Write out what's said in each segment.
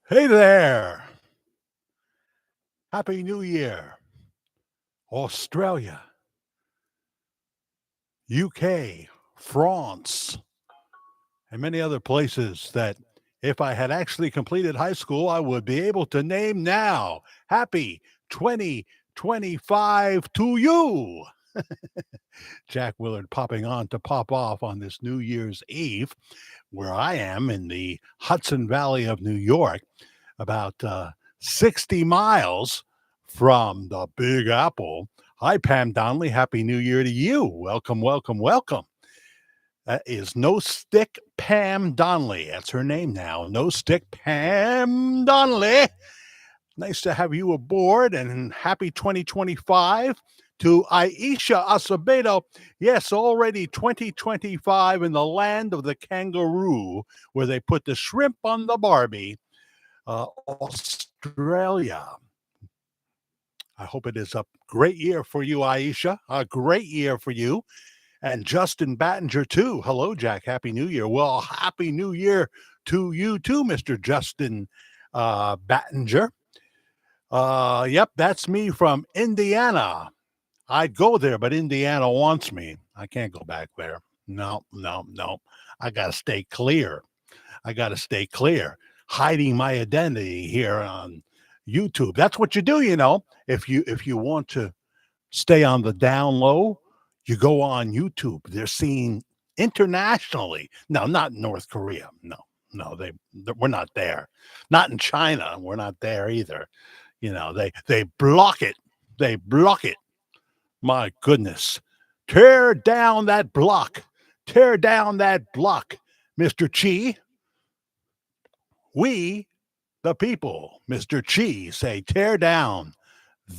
Hey there. Happy New Year. Australia, UK, France, and many other places that if I had actually completed high school, I would be able to name now. Happy 2025 to you. Jack Willard popping on to pop off on this New Year's Eve, where I am in the Hudson Valley of New York, about 60 miles from the Big Apple. Hi, Pam Donnelly. Happy New Year to you. Welcome, welcome, welcome. That is No Stick Pam Donnelly. That's her name now. No Stick Pam Donnelly. Nice to have you aboard and happy 2025 to Aisha Acevedo. Yes, already 2025 in the land of the kangaroo, where they put the shrimp on the Barbie. Australia. I hope it is a great year for you, Aisha. A great year for you. And Justin Battinger, too. Hello, Jack. Happy New Year. Well, Happy New Year to you, too, Mr. Justin Battinger. Yep, that's me from Indiana. I'd go there, but Indiana wants me. I can't go back there. No, no, no. I got to stay clear. I got to stay clear. Hiding my identity here on YouTube. That's what you do, you know. If you want to stay on the down low, you go on YouTube. They're seen internationally. No, not North Korea. No, no, we're not there. Not in China. We're not there either. You know, they block it. They block it. My goodness. Tear down that block. Tear down that block, Mr. Chi. We, the people, Mr. Chi, say tear down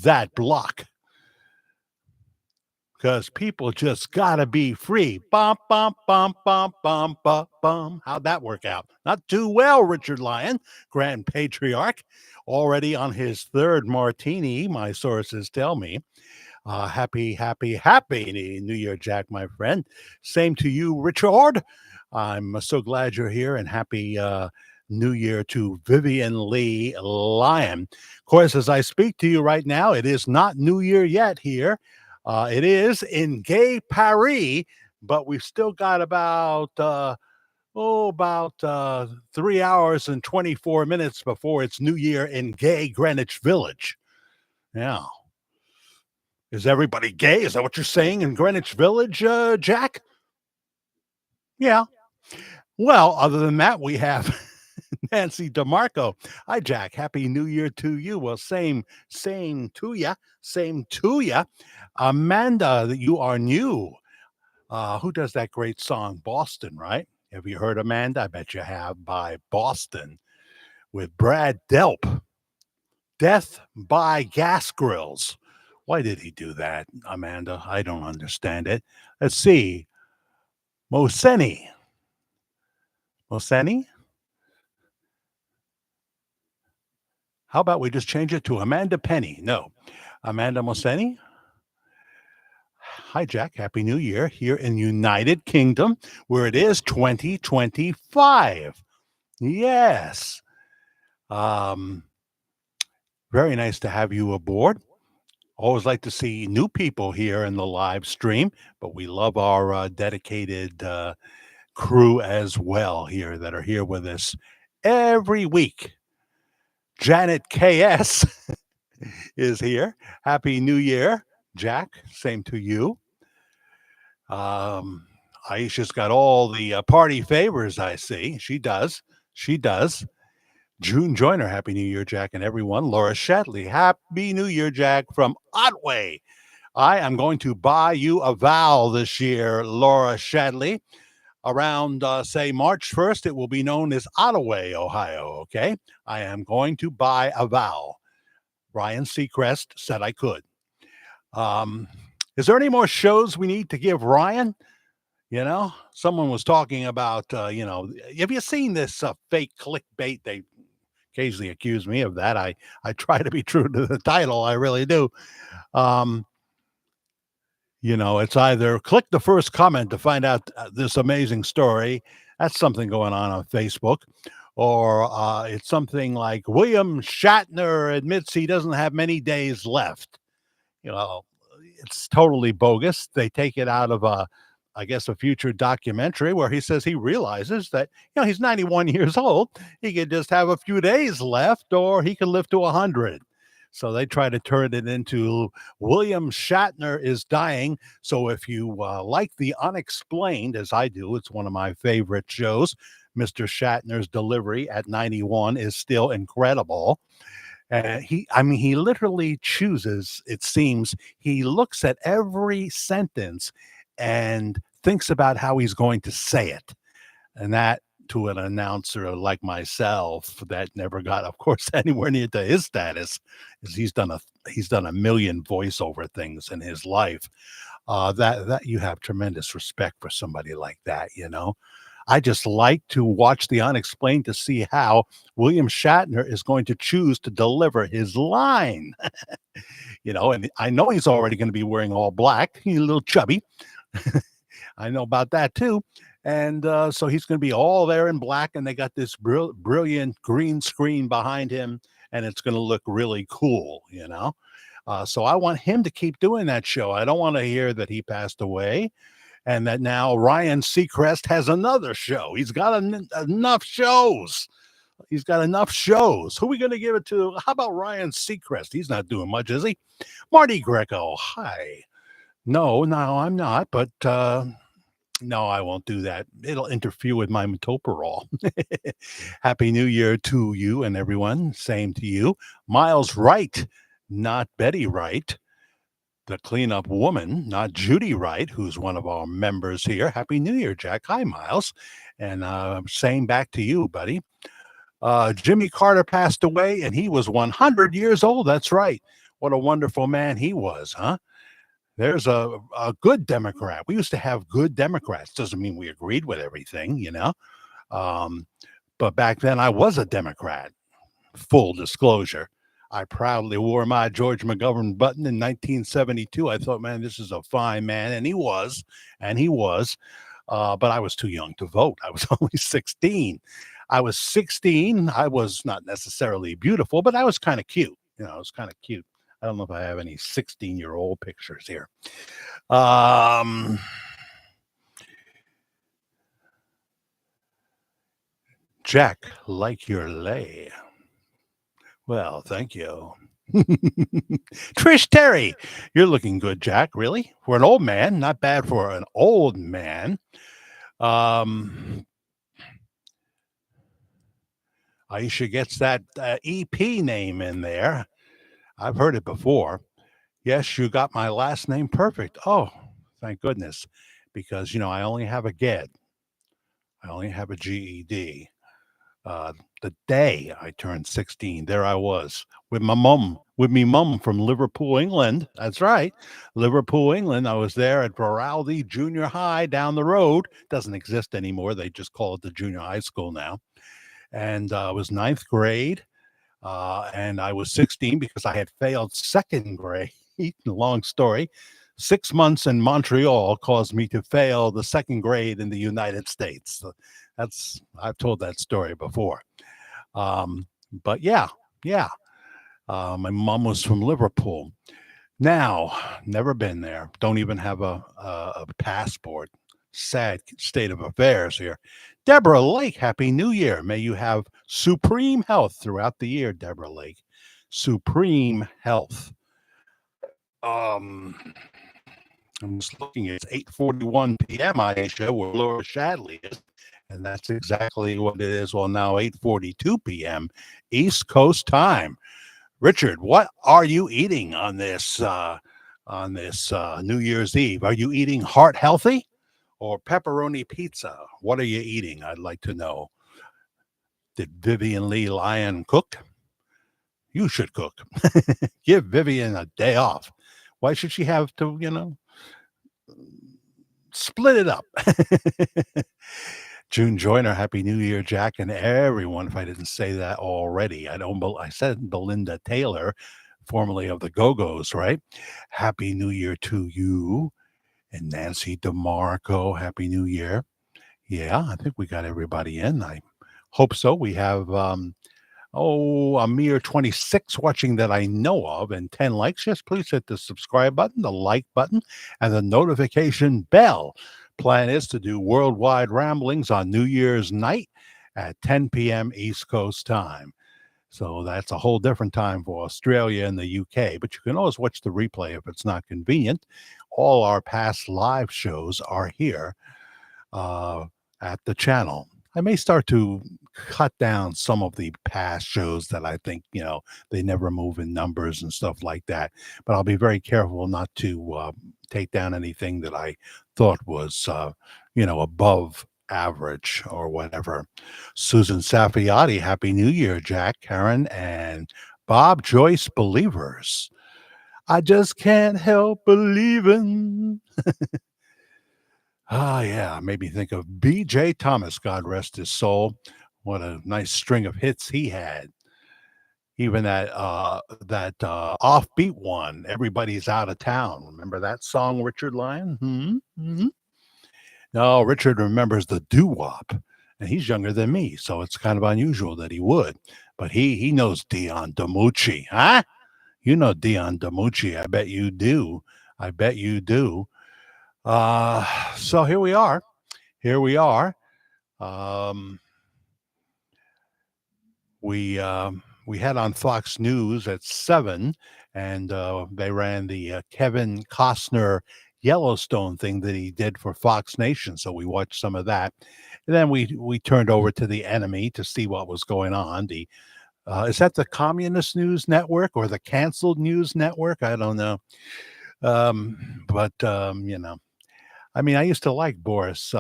that block. Because people just gotta be free. Bum, bum, bum, bum, bum, bum, bum. How'd that work out? Not too well, Richard Lyon, Grand Patriarch, already on his third martini, my sources tell me. Happy, happy, happy New Year, Jack, my friend. Same to you, Richard. I'm so glad you're here and happy New Year to Vivian Lee Lyon. Of course, as I speak to you right now, it is not New Year yet here. It is in Gay Paris, but we've still got about 3 hours and 24 minutes before it's New Year in Gay Greenwich Village. Yeah. Is everybody gay? Is that what you're saying in Greenwich Village, Jack? Yeah. Well, other than that, we have Nancy DeMarco. Hi, Jack. Happy New Year to you. Well, same to ya. Same to ya. Amanda, you are new. Who does that great song, Boston, right? Have you heard Amanda? I bet you have, by Boston with Brad Delp. Death by Gas Grills. Why did he do that, Amanda? I don't understand it. Let's see. Moseni. Moseni? How about we just change it to Amanda Penny? No. Amanda Moseni? Hi, Jack. Happy New Year here in United Kingdom, where it is 2025. Yes. Um, Very nice to have you aboard. Always like to see new people here in the live stream, but we love our dedicated crew as well here that are here with us every week. Janet KS is here. Happy New Year, Jack. Same to you. Aisha's got all the party favors, I see. She does. She does. June Joyner, Happy New Year, Jack, and everyone. Laura Shatley, Happy New Year, Jack, from Otway. I am going to buy you a vowel this year, Laura Shadley. Around, say, March 1st, it will be known as Ottaway, Ohio, okay? I am going to buy a vowel. Ryan Seacrest said I could. Is there any more shows we need to give Ryan? You know, someone was talking about, have you seen this fake clickbait? They occasionally accuse me of that. I try to be true to the title. I really do. It's either click the first comment to find out this amazing story. That's something going on Facebook. or it's something like William Shatner admits he doesn't have many days left. You know, it's totally bogus. They take it out of I guess, a future documentary where he says he realizes that, he's 91 years old. He could just have a few days left, or he could live to 100. So they try to turn it into William Shatner is dying. So if you like The Unexplained, as I do, it's one of my favorite shows. Mr. Shatner's delivery at 91 is still incredible. He literally chooses, it seems, he looks at every sentence and thinks about how he's going to say it. And that, to an announcer like myself that never got, of course, anywhere near to his status, is he's done a million voiceover things in his life. That you have tremendous respect for somebody like that. I just like to watch The Unexplained to see how William Shatner is going to choose to deliver his line. And I know he's already going to be wearing all black. He's a little chubby. I know about that too. And so he's going to be all there in black, and they got this brilliant green screen behind him, and it's going to look really cool. So I want him to keep doing that show. I don't want to hear that he passed away and that now Ryan Seacrest has another show. He's got enough shows. He's got enough shows. Who are we going to give it to? How about Ryan Seacrest? He's not doing much, is he? Marty Greco. Hi. No, I'm not. But no, I won't do that. It'll interfere with my metoprolol. Happy New Year to you and everyone. Same to you. Miles Wright, not Betty Wright, the cleanup woman, not Judy Wright, who's one of our members here. Happy New Year, Jack. Hi, Miles. And same back to you, buddy. Jimmy Carter passed away, and he was 100 years old. That's right. What a wonderful man he was, huh? There's a good Democrat. We used to have good Democrats. Doesn't mean we agreed with everything. But back then I was a Democrat. Full disclosure. I proudly wore my George McGovern button in 1972. I thought, man, this is a fine man. And he was. But I was too young to vote. I was only 16. I was 16. I was not necessarily beautiful, but I was kind of cute. I was kind of cute. I don't know if I have any 16-year-old pictures here. Jack, like your lay. Well, thank you. Trish Terry, you're looking good, Jack. Really? For an old man, not bad for an old man. Aisha gets that EP name in there. I've heard it before. Yes, you got my last name perfect. Oh, thank goodness. Because, I only have a GED. I only have a GED. The day I turned 16, there I was with me mum from Liverpool, England. That's right. Liverpool, England. I was there at Veraldi Junior High down the road. Doesn't exist anymore. They just call it the junior high school now. And I was ninth grade. And I was 16 because I had failed second grade. Long story. 6 months in Montreal caused me to fail the second grade in the United States. So I've told that story before. But yeah. My mom was from Liverpool. Now, never been there. Don't even have a passport. Sad state of affairs here. Deborah Lake, Happy New Year. May you have supreme health throughout the year, Deborah Lake. Supreme health. I'm just looking. It's 8:41 p.m. Aisha, where Laura Shadley is, and that's exactly what it is. Well, now 8:42 p.m. East Coast time. Richard, what are you eating on this New Year's Eve? Are you eating heart healthy or pepperoni pizza? What are you eating? I'd like to know. Did Vivian Lee Lyon cook? You should cook. Give Vivian a day off. Why should she have to, split it up? June Joyner, Happy New Year, Jack, and everyone. If I didn't say that already, I said Belinda Taylor, formerly of the Go-Go's, right? Happy New Year to you. And Nancy DeMarco, Happy New Year. Yeah, I think we got everybody in. I Hope so. We have a mere 26 watching that I know of and 10 likes. Yes, please hit the subscribe button, the like button, and the notification bell. Plan is to do worldwide ramblings on New Year's night at 10 p.m. East Coast time. So that's a whole different time for Australia and the UK, but you can always watch the replay if it's not convenient. All our past live shows are here uh, at the channel. I may start to cut down some of the past shows that I think, they never move in numbers and stuff like that. But I'll be very careful not to take down anything that I thought was, above average or whatever. Susan Safiati, Happy New Year, Jack, Karen, and Bob Joyce Believers. I just can't help believing. Ah, yeah, made me think of B.J. Thomas, God rest his soul. What a nice string of hits he had. Even that offbeat one, "Everybody's Out of Town." Remember that song, Richard Lyon? Mhm. No, Richard remembers the doo-wop, and he's younger than me, so it's kind of unusual that he would. But he knows Dion DiMucci, huh? You know Dion DiMucci, I bet you do. I bet you do. So here we are. Here we are. Um, we had on Fox News at 7, and they ran the Kevin Costner Yellowstone thing that he did for Fox Nation. So we watched some of that, and then we turned over to the Enemy to see what was going on. The Is that the Communist News Network or the Canceled News Network? I don't know. But I mean, I used to like Boris,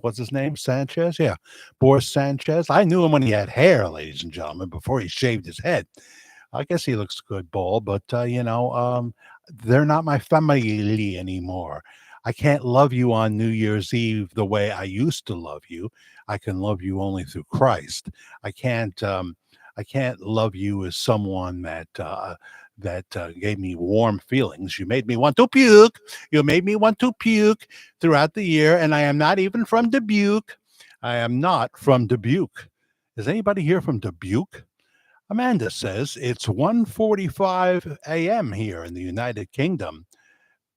what's his name? Sanchez? Yeah. Boris Sanchez. I knew him when he had hair, ladies and gentlemen, before he shaved his head. I guess he looks good, bald, but they're not my family anymore. I can't love you on New Year's Eve the way I used to love you. I can love you only through Christ. I can't. I can't love you as someone that gave me warm feelings. You made me want to puke. You made me want to puke throughout the year, and I am not even from Dubuque. I am not from Dubuque. Is anybody here from Dubuque? Amanda says it's 1:45 a.m. here in the United Kingdom.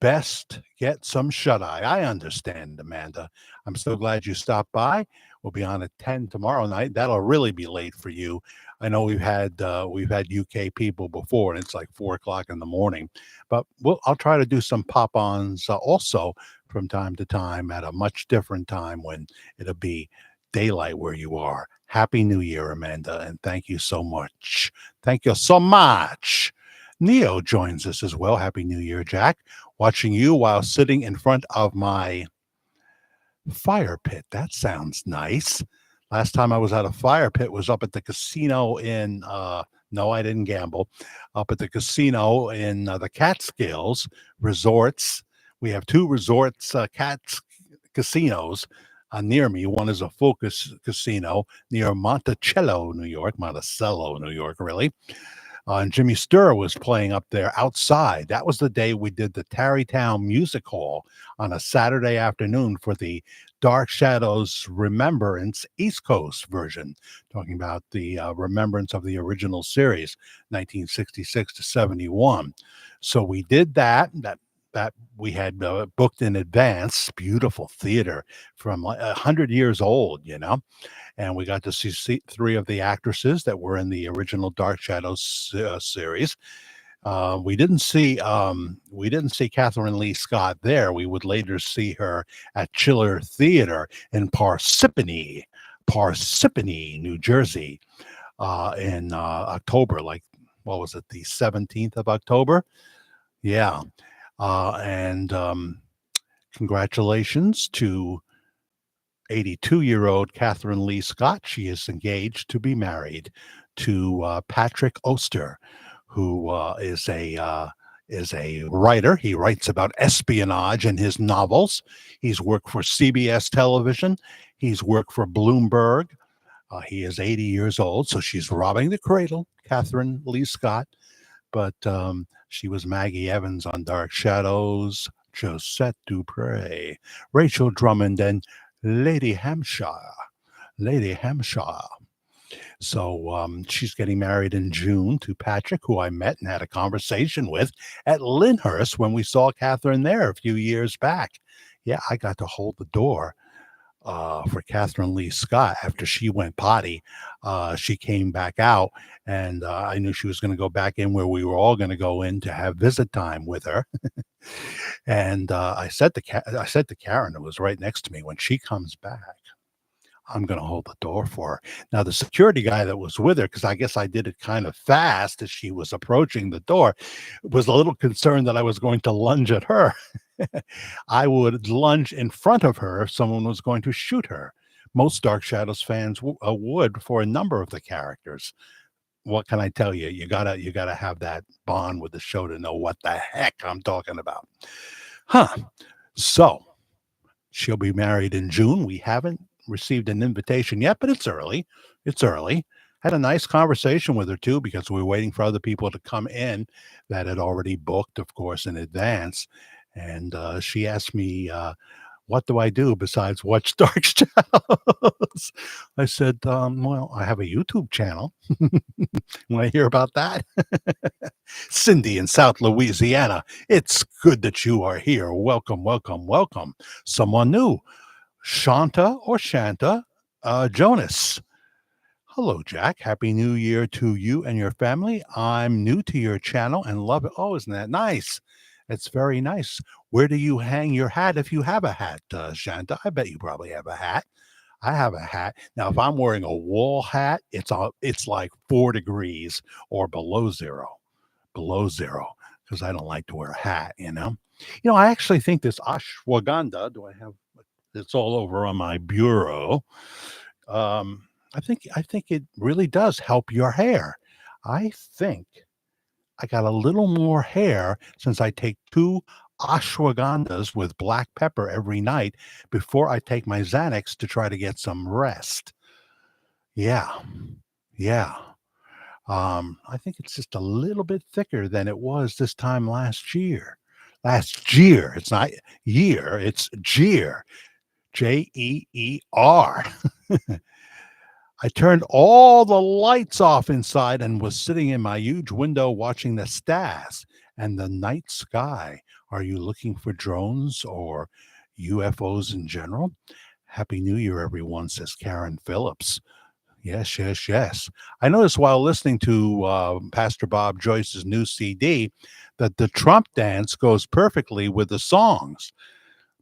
Best get some shut eye. I understand, Amanda. I'm so glad you stopped by. We'll be on at 10 tomorrow night. That'll really be late for you. I know we've had UK people before, and it's like 4 o'clock in the morning. But I'll try to do some pop-ons also from time to time at a much different time when it'll be daylight where you are. Happy New Year, Amanda, and thank you so much. Thank you so much. Neo joins us as well. Happy New Year, Jack. Watching you while sitting in front of my fire pit. That sounds nice. Last time I was at a fire pit was up at the casino in no, I didn't gamble. Up at the casino in the Catskills resorts. We have two resorts, casinos near me. One is a full casino near Monticello, New York, Monticello, New York, really. And Jimmy Sturr was playing up there outside. That was the day we did the Tarrytown Music Hall on a Saturday afternoon for the Dark Shadows Remembrance East Coast version, talking about the remembrance of the original series, 1966 to 71. So we did that. That we had booked in advance. Beautiful theater from 100 years old, and we got to see three of the actresses that were in the original Dark Shadows series. We didn't see Catherine Lee Scott there. We would later see her at Chiller Theater in Parsippany, New Jersey, in October. Like, what was it, the 17th of October? Yeah, and congratulations to 82-year-old Catherine Lee Scott. She is engaged to be married to Patrick Oster, who is a writer. He writes about espionage in his novels. He's worked for CBS television. He's worked for Bloomberg. He is 80 years old, so she's robbing the cradle, Catherine Lee Scott. But she was Maggie Evans on Dark Shadows, Josette Dupre, Rachel Drummond, and Lady Hampshire. Lady Hampshire. So she's getting married in June to Patrick, who I met and had a conversation with at Lyndhurst when we saw Catherine there a few years back. Yeah, I got to hold the door for Catherine Lee Scott after she went potty. She came back out, and I knew she was going to go back in where we were all going to go in to have visit time with her. And I said to Karen, who was right next to me, when she comes back, I'm going to hold the door for her. Now, the security guy that was with her, because I guess I did it kind of fast as she was approaching the door, was a little concerned that I was going to lunge at her. I would lunge in front of her if someone was going to shoot her. Most Dark Shadows fans would for a number of the characters. What can I tell you? You gotta have that bond with the show to know what the heck I'm talking about. Huh. So she'll be married in June. We haven't received an invitation yet, but it's early. It's early. Had a nice conversation with her too, because we were waiting for other people to come in that had already booked, of course, in advance. And she asked me, what do I do besides watch Dark Shadows? I said, well, I have a YouTube channel. Want to hear about that? Cindy in South Louisiana, it's good that you are here. Welcome, welcome, welcome. Someone new. Shanta Jonas. Hello, Jack. Happy New Year to you and your family. I'm new to your channel and love it. Oh, isn't that nice? It's very nice. Where do you hang your hat if you have a hat, Shanta? I bet you probably have a hat. I have a hat. Now, if I'm wearing a wool hat, it's like 4 degrees or below zero, because I don't like to wear a hat, you know. I actually think this ashwagandha, do I have it's all over on my bureau. I think it really does help your hair. I think I got a little more hair since I take 2 ashwagandhas with black pepper every night before I take my Xanax to try to get some rest. Yeah. Yeah. I think it's just a little bit thicker than it was this time last year. Last year. It's not year, it's jeer. Jeer. I turned all the lights off inside and was sitting in my huge window watching the stars and the night sky. Are you looking for drones or UFOs in general? Happy New Year, everyone, says Karen Phillips. Yes, yes, yes. I noticed while listening to Pastor Bob Joyce's new CD that the Trump dance goes perfectly with the songs.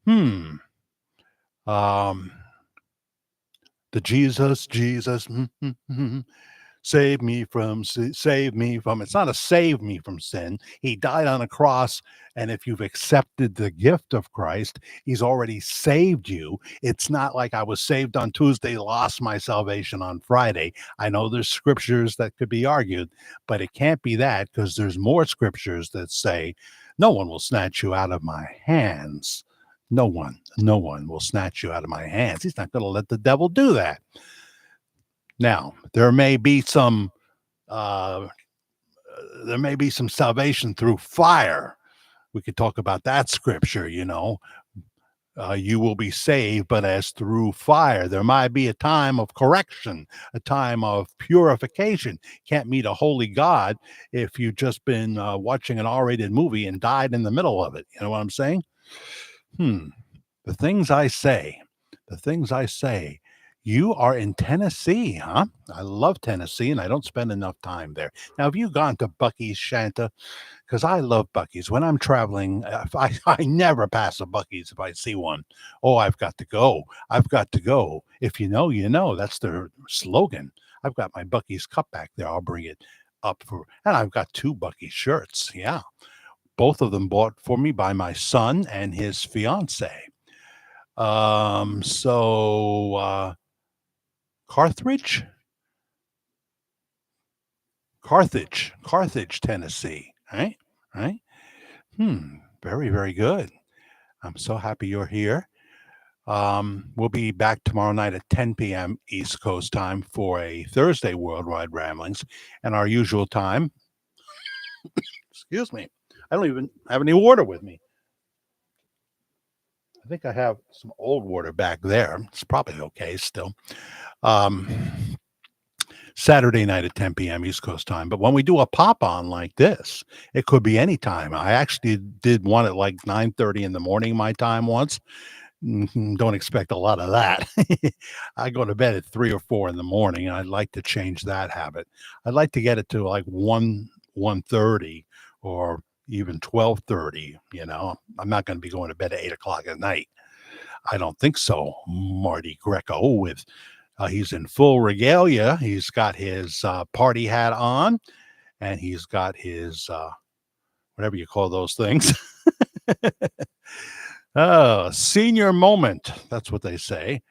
Hmm. Um, the Jesus, save me from. It's not a save me from sin. He died on a cross, and if you've accepted the gift of Christ, He's already saved you. It's not like I was saved on Tuesday, lost my salvation on Friday. I know there's scriptures that could be argued, but it can't be that, because there's more scriptures that say, "No one will snatch you out of my hands." No one will snatch you out of my hands. He's not going to let the devil do that. Now, uh, there may be some salvation through fire. We could talk about that scripture, you will be saved, but as through fire. There might be a time of correction, a time of purification. Can't meet a holy God if you've just been watching an R-rated movie and died in the middle of it. You know what I'm saying? Hmm. The things I say, the things I say. You are in Tennessee, huh? I love Tennessee, and I don't spend enough time there. Now, have you gone to Buc-ee's, Shanta? Because I love Buc-ee's. When I'm traveling, if I never pass a Buc-ee's if I see one. Oh, I've got to go. I've got to go. If you know, you know. That's their slogan. I've got my Buc-ee's cup back there. I'll bring it up and I've got 2 Buc-ee's shirts. Yeah. Both of them bought for me by my son and his fiance. Carthage, Carthage, Tennessee. Right, right. Very, very good. I'm so happy you're here. We'll be back tomorrow night at 10 p.m. East Coast time for a Thursday Worldwide Ramblings, and our usual time. Excuse me. I don't even have any water with me. I think I have some old water back there. It's probably okay still. Um, Saturday night at 10 p.m. East Coast time. But when we do a pop on like this, it could be any time. I actually did one at like 9:30 in the morning my time once. Don't expect a lot of that. I go to bed at 3 or 4 in the morning, and I'd like to change that habit. I'd like to get it to like 1:30 or even 12:30. I'm not going to be going to bed at 8 o'clock at night. I don't think so. Marty Greco with he's in full regalia. He's got his party hat on, and he's got his whatever you call those things. Oh, senior moment. That's what they say.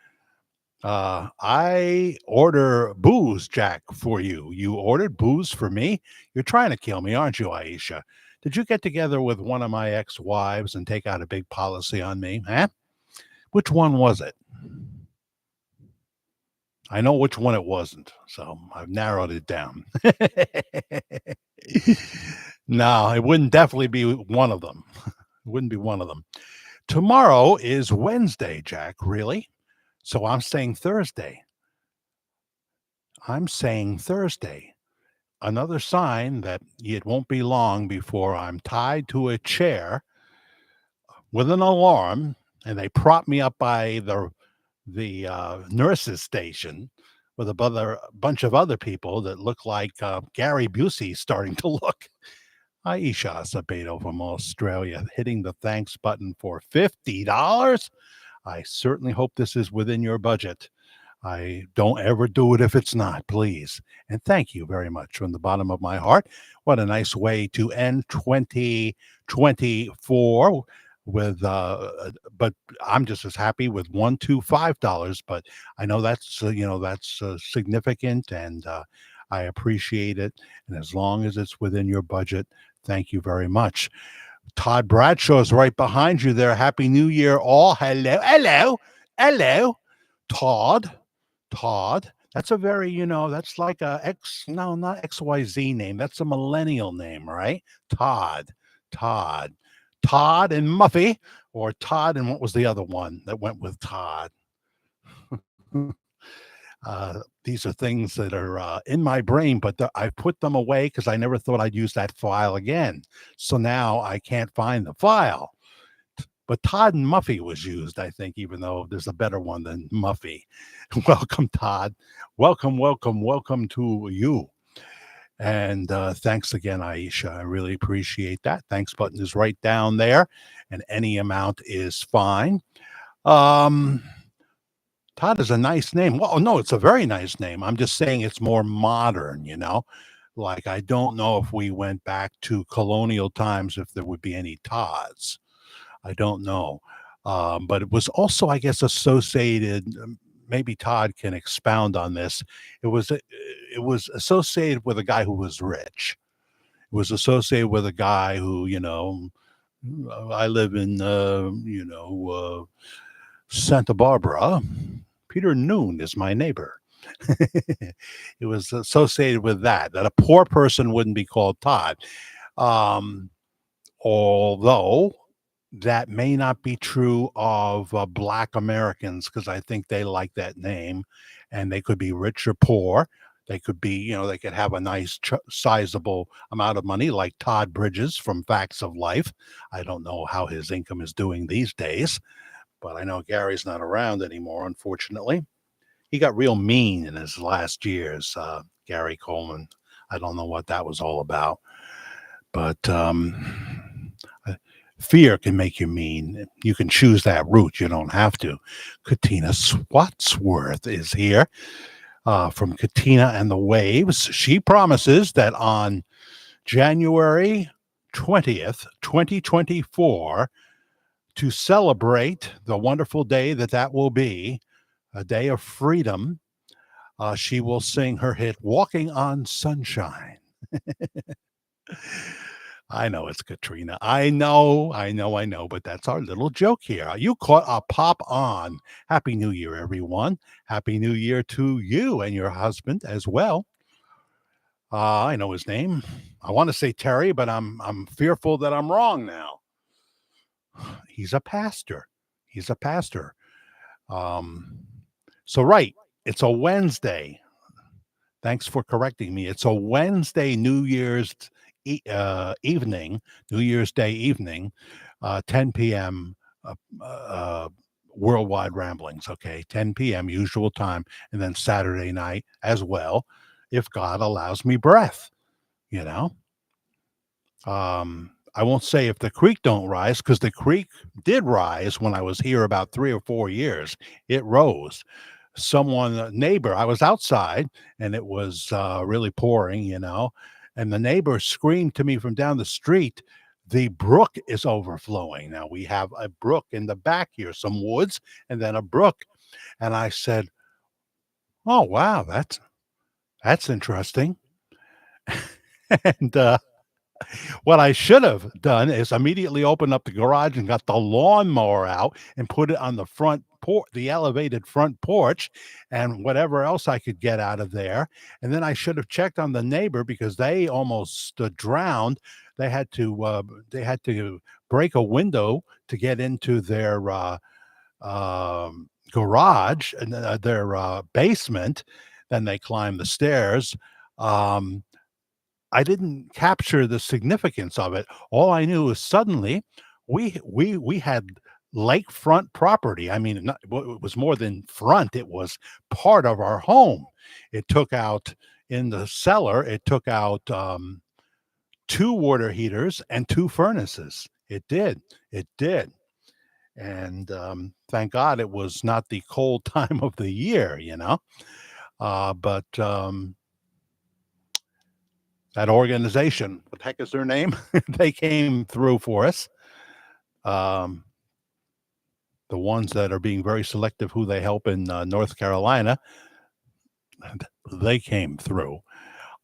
I order booze, Jack, for you. You ordered booze for me? You're trying to kill me, aren't you, Aisha? Did you get together with one of my ex-wives and take out a big policy on me? Huh? Which one was it? I know which one it wasn't, so I've narrowed it down. No, it wouldn't definitely be one of them. It wouldn't be one of them. Tomorrow is Wednesday, Jack. Really? So I'm saying Thursday. I'm saying Thursday. Another sign that it won't be long before I'm tied to a chair with an alarm, and they prop me up by the nurses station with a bunch of other people that look like Gary Busey starting to look. Aisha Acevedo from Australia hitting the thanks button for $50. I certainly hope this is within your budget. I don't ever do it if it's not, please. And thank you very much from the bottom of my heart. What a nice way to end 2024 with but I'm just as happy with $125, but I know that's significant, and I appreciate it. And as long as it's within your budget, thank you very much. Todd Bradshaw is right behind you there. Happy New Year, all. Hello, hello, hello, Todd. Todd. That's a very, that's like a no, not XYZ name. That's a millennial name, right? Todd. Todd. Todd and Muffy, or Todd and what was the other one that went with Todd? These are things that are in my brain, but I put them away because I never thought I'd use that file again. So now I can't find the file. But Todd and Muffy was used, I think, even though there's a better one than Muffy. Welcome, Todd. Welcome, welcome, welcome to you. And thanks again, Aisha. I really appreciate that. Thanks button is right down there, and any amount is fine. Um, Todd is a nice name. Well, no, it's a very nice name. I'm just saying it's more modern. Like, I don't know if we went back to colonial times, if there would be any Todds. I don't know. But it was also, I guess, associated. Maybe Todd can expound on this. It was associated with a guy who was rich. It was associated with a guy who, I live in, Santa Barbara. Peter Noon is my neighbor. It was associated with that a poor person wouldn't be called Todd. Um, Although that may not be true of Black Americans, because I think they like that name, and they could be rich or poor. They could be, they could have a nice, sizable amount of money, like Todd Bridges from Facts of Life. I don't know how his income is doing these days, but I know Gary's not around anymore, unfortunately. He got real mean in his last years, Gary Coleman. I don't know what that was all about. But uh, fear can make you mean. You can choose that route. You don't have to. Katina Swatsworth is here from Katina and the Waves. She promises that on January 20th, 2024, to celebrate the wonderful day that will be, a day of freedom, she will sing her hit Walking on Sunshine. I know it's Katrina. I know, but that's our little joke here. You caught a pop on. Happy New Year, everyone. Happy New Year to you and your husband as well. I know his name. I want to say Terry, but I'm fearful that I'm wrong now. He's a pastor. He's a pastor. Um, so right, it's a Wednesday. Thanks for correcting me. It's a Wednesday, evening, New Year's Day evening, 10 p.m. Uh, uh, Worldwide Ramblings. Okay, 10 p.m. usual time, and then Saturday night as well, if God allows me breath. You know, I won't say if the creek don't rise, because the creek did rise when I was here about 3 or 4 years. It rose. Someone, a neighbor, I was outside and it was really pouring, and the neighbor screamed to me from down the street, the brook is overflowing. Now we have a brook in the back here, some woods, and then a brook. And I said, oh, wow, that's interesting. and What I should have done is immediately open up the garage and got the lawnmower out and put it on the the elevated front porch, and whatever else I could get out of there. And then I should have checked on the neighbor because they almost drowned. They had to break a window to get into their garage and their basement. Then they climbed the stairs. Um, I didn't capture the significance of it. All I knew is suddenly we had lakefront property. I mean, it was more than front, it was part of our home. It took out in the cellar, it took out 2 water heaters and 2 furnaces. It did. It did. And thank God it was not the cold time of the year. But that organization, what the heck is their name? They came through for us. Um, the ones that are being very selective who they help in North Carolina, they came through.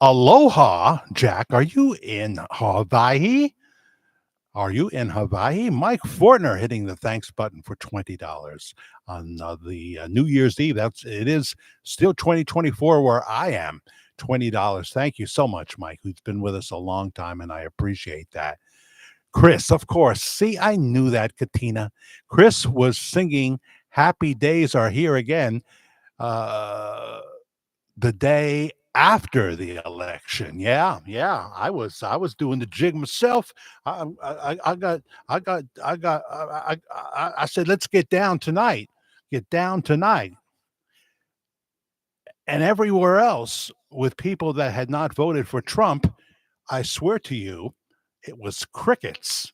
Aloha, Jack. Are you in Hawaii? Are you in Hawaii? Mike Fortner hitting the thanks button for $20 on the New Year's Eve. It is still 2024 where I am. $20. Thank you so much, Mike, who's been with us a long time, and I appreciate that. Chris, of course. See, I knew that, Katina. Chris was singing Happy Days Are Here Again uh, the day after the election. Yeah. I was doing the jig myself. I said, let's get down tonight. Get down tonight. And everywhere else with people that had not voted for Trump, I swear to you, it was crickets.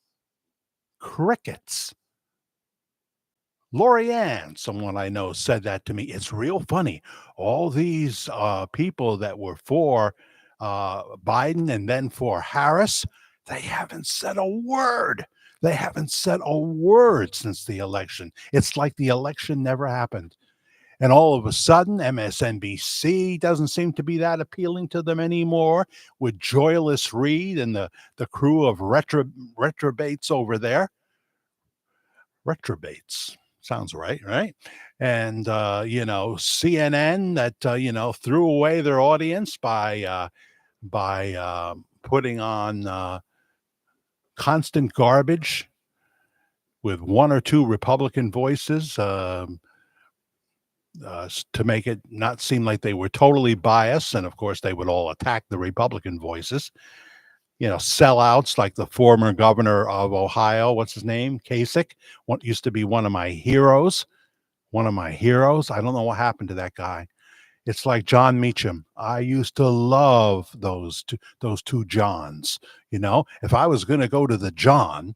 Crickets. Lorianne, someone I know, said that to me. It's real funny. All these people that were for Biden and then for Harris, they haven't said a word. They haven't said a word since the election. It's like the election never happened. And all of a sudden, MSNBC doesn't seem to be that appealing to them anymore with Joyless Reed and the crew of retrobates over there. Retrobates. Sounds right, right? And, CNN that, threw away their audience by putting on constant garbage with 1 or 2 Republican voices. To make it not seem like they were totally biased. And of course, they would all attack the Republican voices. Sellouts like the former governor of Ohio, what's his name? Kasich, what used to be one of my heroes. One of my heroes. I don't know what happened to that guy. It's like John Meacham. I used to love those two Johns. If I was going to go to the John,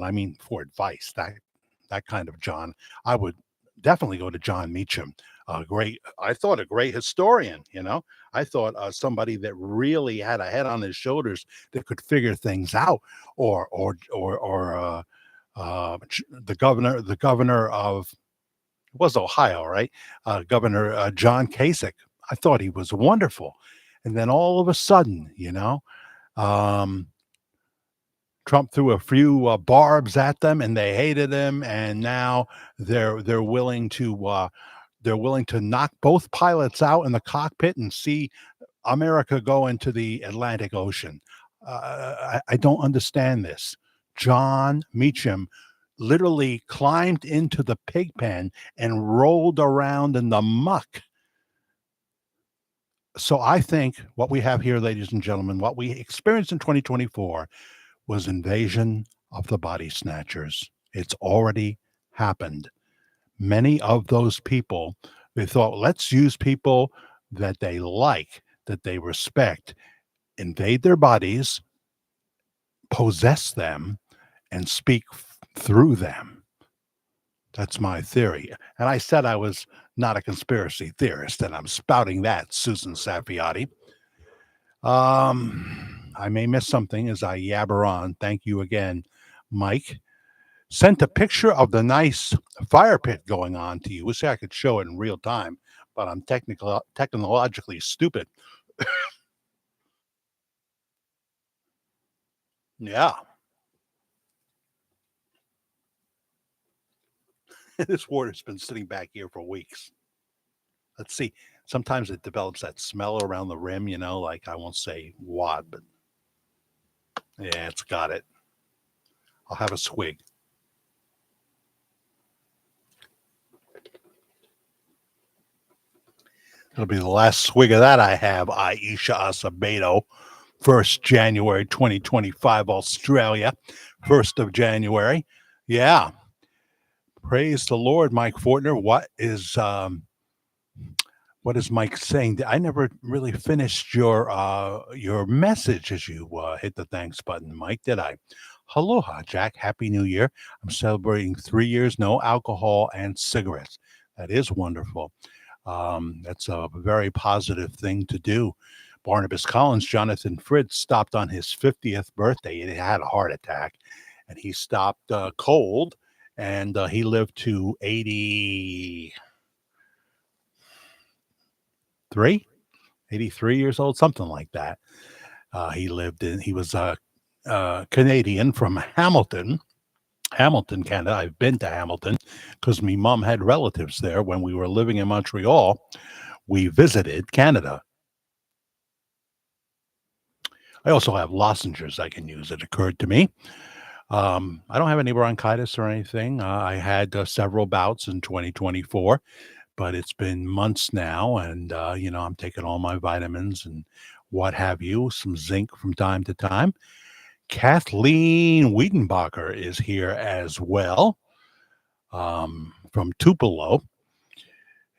I mean, for advice, that kind of John, I would definitely go to John Meacham. I thought a great historian. I thought somebody that really had a head on his shoulders that could figure things out, or the governor of, it was Ohio, right? Governor John Kasich. I thought he was wonderful, and then all of a sudden, um, Trump threw a few barbs at them, and they hated him. And now they're willing to knock both pilots out in the cockpit and see America go into the Atlantic Ocean. I don't understand this. John Meacham literally climbed into the pig pen and rolled around in the muck. So I think what we have here, ladies and gentlemen, what we experienced in 2024 was invasion of the body snatchers. It's already happened. Many of those people, they thought, let's use people that they like, that they respect, invade their bodies, possess them, and speak through them. That's my theory. And I said I was not a conspiracy theorist, and I'm spouting that, Susan Sapiati. I may miss something as I yabber on. Thank you again, Mike. Sent a picture of the nice fire pit going on to you. Wish I could show it in real time, but I'm technologically stupid. Yeah, this water's been sitting back here for weeks. Let's see. Sometimes it develops that smell around the rim, like I won't say what, but yeah, it's got it. I'll have a swig. It'll be the last swig of that I have, Aisha Acevedo. 1st January 2025, Australia. 1st of January. Yeah. Praise the Lord, Mike Fortner. What is Mike saying? I never really finished your message as you hit the thanks button, Mike, did I? Aloha, Jack. Happy New Year. I'm celebrating 3 years, no alcohol and cigarettes. That is wonderful. That's a very positive thing to do. Barnabas Collins, Jonathan Fritz stopped on his 50th birthday. He had a heart attack, and he stopped cold, and he lived to 83 years old, something like that. He was Canadian from Hamilton, Canada. I've been to Hamilton because my mom had relatives there when we were living in Montreal. We visited Canada. I also have lozenges I can use. It occurred to me. I don't have any bronchitis or anything. I had several bouts in 2024, but it's been months now, and I'm taking all my vitamins and what have you, some zinc from time to time. Kathleen Wiedenbacher is here as well, from Tupelo,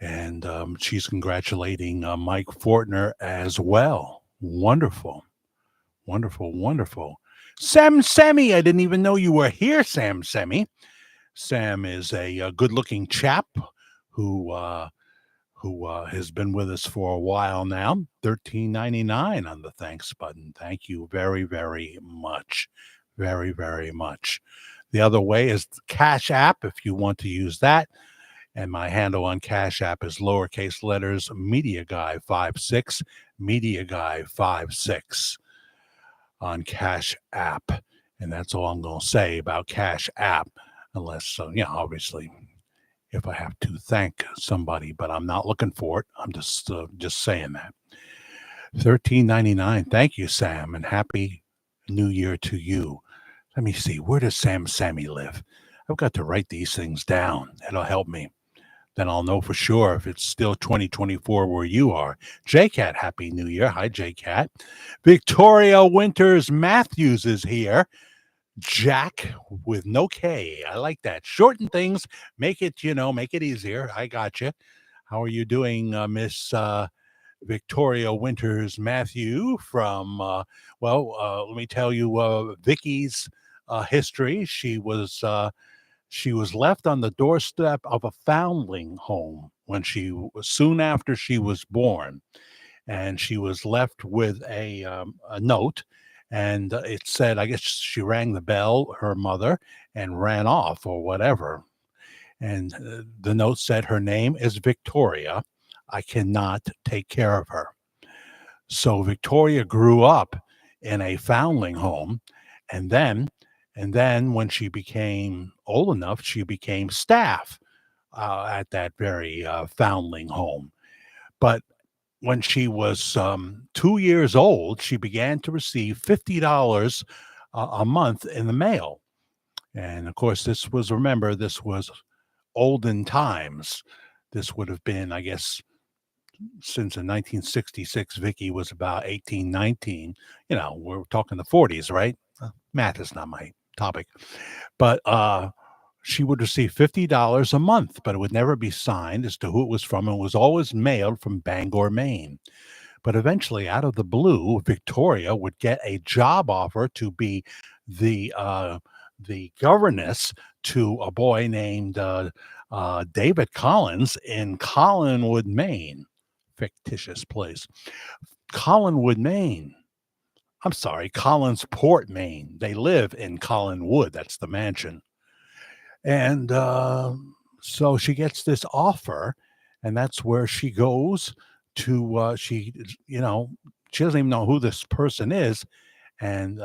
and she's congratulating Mike Fortner as well. Wonderful. Wonderful, wonderful. Sam Semi, I didn't even know you were here, Sam Semi. Sam is a good-looking chap who has been with us for a while now. $13.99 on the thanks button. Thank you very, very much. Very, very much. The other way is the Cash App if you want to use that. And my handle on Cash App is lowercase letters Media Guy 56, Media Guy 56 on Cash App. And that's all I'm going to say about Cash App, unless, obviously, if I have to thank somebody, but I'm not looking for it. I'm just saying that. $13.99. Thank you, Sam, and happy New Year to you. Let me see. Where does Sam Sammy live? I've got to write these things down. It'll help me. Then I'll know for sure if it's still 2024 where you are. J-Cat, happy New Year. Hi, J-Cat. Victoria Winters Matthews is here. Jack with no K. I like that. Shorten things, make it easier. I got you. How are you doing, Miss Victoria Winters Matthew from, let me tell you Vicky's history. She was left on the doorstep of a foundling home soon after she was born, and she was left with a note, and it said, I guess she rang the bell, her mother, and ran off or whatever. And the note said, her name is Victoria. I cannot take care of her. So Victoria grew up in a foundling home, and then when she became old enough, she became staff at that very foundling home. But when she was 2 years old, she began to receive $50 a month in the mail. And of course, remember, this was olden times. This would have been, I guess, since in 1966, Vicky was about 18, 19. We're talking the 40s, right? Math is not my topic. But she would receive $50 a month, but it would never be signed as to who it was from. It was always mailed from Bangor, Maine. But eventually, out of the blue, Victoria would get a job offer to be the governess to a boy named David Collins in Collinwood, Maine. Fictitious place. Collinwood, Maine. I'm sorry, Collinsport, Maine. They live in Collinwood. That's the mansion. And so she gets this offer, and that's where she goes to. She doesn't even know who this person is, and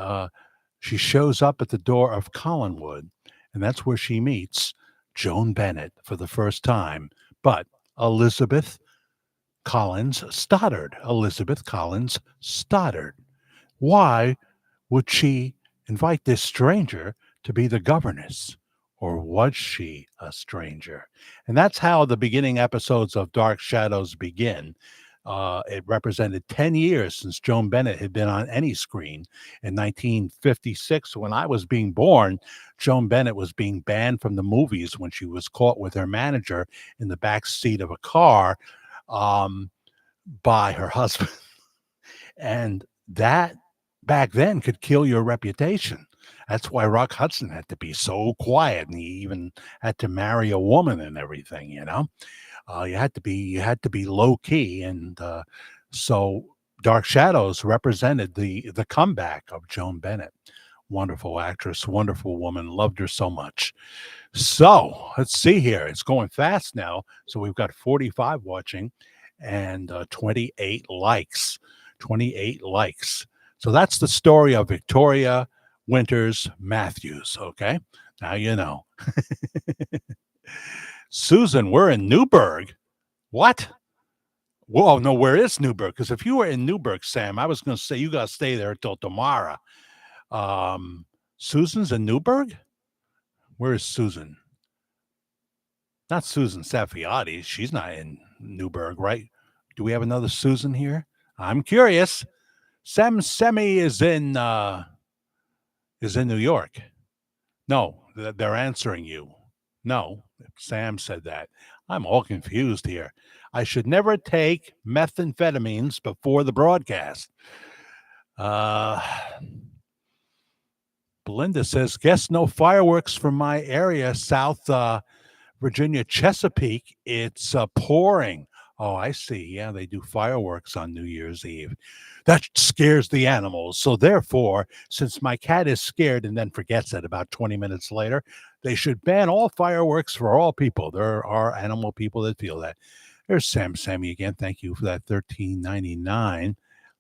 she shows up at the door of Collinwood, and that's where she meets Joan Bennett for the first time. But Elizabeth Collins Stoddard. Elizabeth Collins Stoddard. Why would she invite this stranger to be the governess? Or was she a stranger? And that's how the beginning episodes of Dark Shadows begin. It represented 10 years since Joan Bennett had been on any screen. In 1956, when I was being born, Joan Bennett was being banned from the movies when she was caught with her manager in the back seat of a car by her husband. And that back then could kill your reputation. That's why Rock Hudson had to be so quiet, and he even had to marry a woman and everything. You had to be low key, and so Dark Shadows represented the comeback of Joan Bennett. Wonderful actress, wonderful woman, loved her so much. So let's see here. It's going fast now. So we've got 45 watching and 28 likes. 28 likes. So that's the story of Victoria Winters Matthews. Okay. Now you know. Susan, we're in Newburgh. What? Whoa, no, where is Newburgh? Because if you were in Newburgh, Sam, I was going to say you got to stay there until tomorrow. Susan's in Newburgh? Where is Susan? Not Susan Safiati. She's not in Newburgh, right? Do we have another Susan here? I'm curious. Sam Semi is in New York. No, they're answering you. No, Sam said that. I'm all confused here. I should never take methamphetamines before the broadcast. Belinda says, guess no fireworks from my area, South Virginia, Chesapeake. It's pouring. Oh, I see. Yeah, they do fireworks on New Year's Eve. That scares the animals. So therefore, since my cat is scared and then forgets it about 20 minutes later, they should ban all fireworks for all people. There are animal people that feel that. There's Sammy again. Thank you for that $13.99.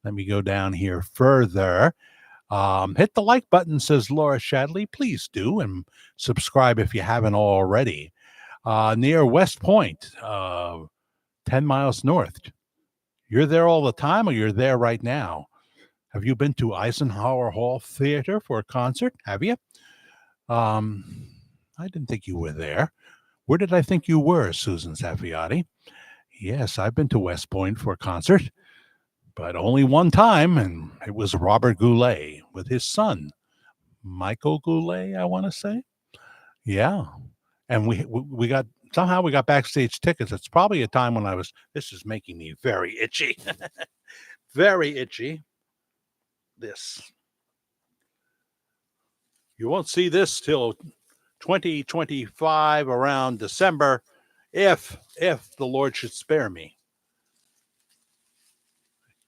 Let me go down here further. Hit the like button, says Laura Shadley. Please do, and subscribe if you haven't already. Near West Point, 10 miles north. You're there all the time, or you're there right now? Have you been to Eisenhower Hall Theater for a concert? Have you? I didn't think you were there. Where did I think you were, Susan Safiati? Yes, I've been to West Point for a concert, but only one time, and it was Robert Goulet with his son, Michael Goulet, I want to say. Yeah. And we got backstage tickets. It's probably a time when this is making me very itchy. Very itchy. This. You won't see this till 2025 around December, if the Lord should spare me.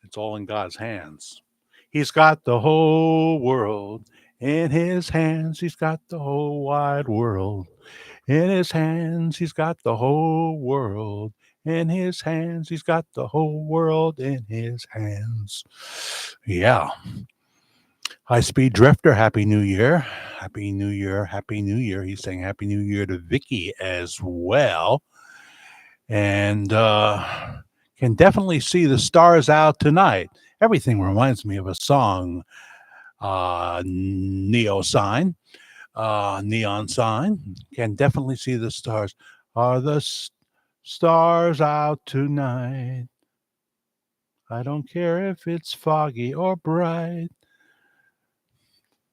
It's all in God's hands. He's got the whole world in his hands. He's got the whole wide world in his hands. He's got the whole world in his hands. He's got the whole world in his hands. Yeah. High Speed Drifter, Happy New Year. Happy New Year. Happy New Year. He's saying Happy New Year to Vicky as well. And can definitely see the stars out tonight. Everything reminds me of a song, Neo Sign. neon sign. Can definitely see the stars. Are the stars out tonight? I don't care if it's foggy or bright.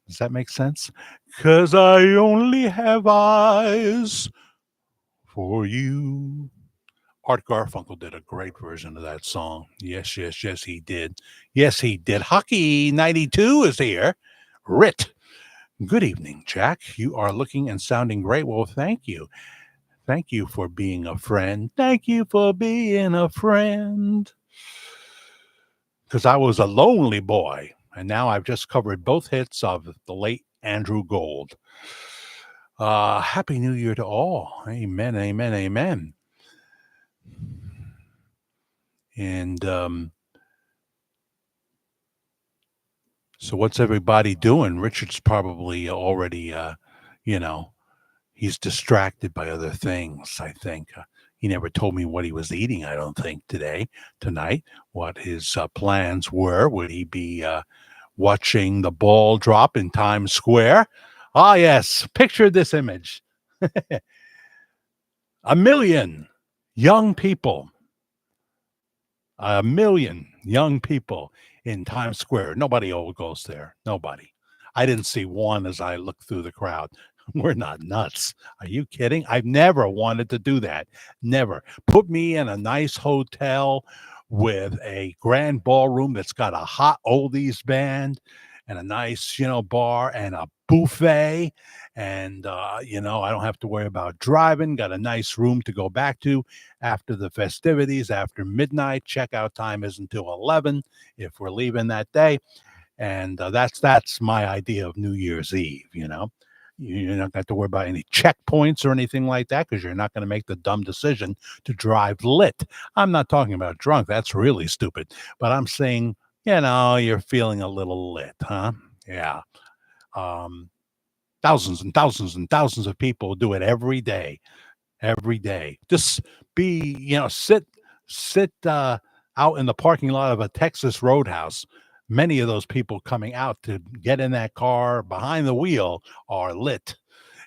Does that make sense? 'Cause I only have eyes for you. Art Garfunkel did a great version of that song. Yes, yes, yes, he did. Yes, he did. Hockey 92 is here. Rit. Good evening, Jack. You are looking and sounding great. Well, thank you. Thank you for being a friend. Thank you for being a friend. Because I was a lonely boy, and now I've just covered both hits of the late Andrew Gold. Happy New Year to all. Amen, amen, amen. And so what's everybody doing? Richard's probably already, you know, he's distracted by other things, I think. He never told me what he was eating, I don't think, tonight, what his plans were. Would he be watching the ball drop in Times Square? Ah, yes. Picture this image. A million young people, a million young people in Times Square. Nobody goes there. Nobody. I didn't see one as I looked through the crowd. We're not nuts. Are you kidding? I've never wanted to do that. Never. Put me in a nice hotel with a grand ballroom that's got a hot oldies band and a nice, bar and a buffet. And, I don't have to worry about driving. Got a nice room to go back to after the festivities, after midnight. Checkout time is until 11 if we're leaving that day. And that's my idea of New Year's Eve. You're not going to have to worry about any checkpoints or anything like that because you're not going to make the dumb decision to drive lit. I'm not talking about drunk. That's really stupid. But I'm saying, you're feeling a little lit, huh? Yeah. Um, Thousands and thousands and thousands of people do it every day. Every day. Just be, sit out in the parking lot of a Texas Roadhouse. Many of those people coming out to get in that car behind the wheel are lit.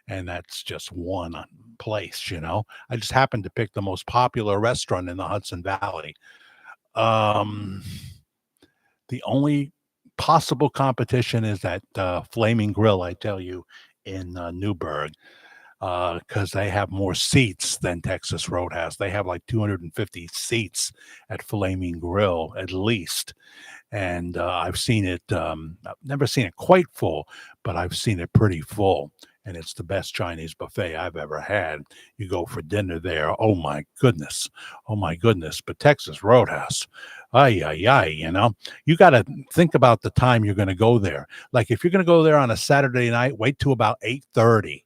And that's just one place. I just happened to pick the most popular restaurant in the Hudson Valley. Um, the only possible competition is that Flaming Grill, I tell you, in Newburgh, because they have more seats than Texas Roadhouse. They have like 250 seats at Flaming Grill, at least. And I've seen it, I've never seen it quite full, but I've seen it pretty full. And it's the best Chinese buffet I've ever had. You go for dinner there. Oh my goodness. Oh my goodness. But Texas Roadhouse, ay, ay, ay, you got to think about the time you're going to go there. Like if you're going to go there on a Saturday night, wait till about 8:30.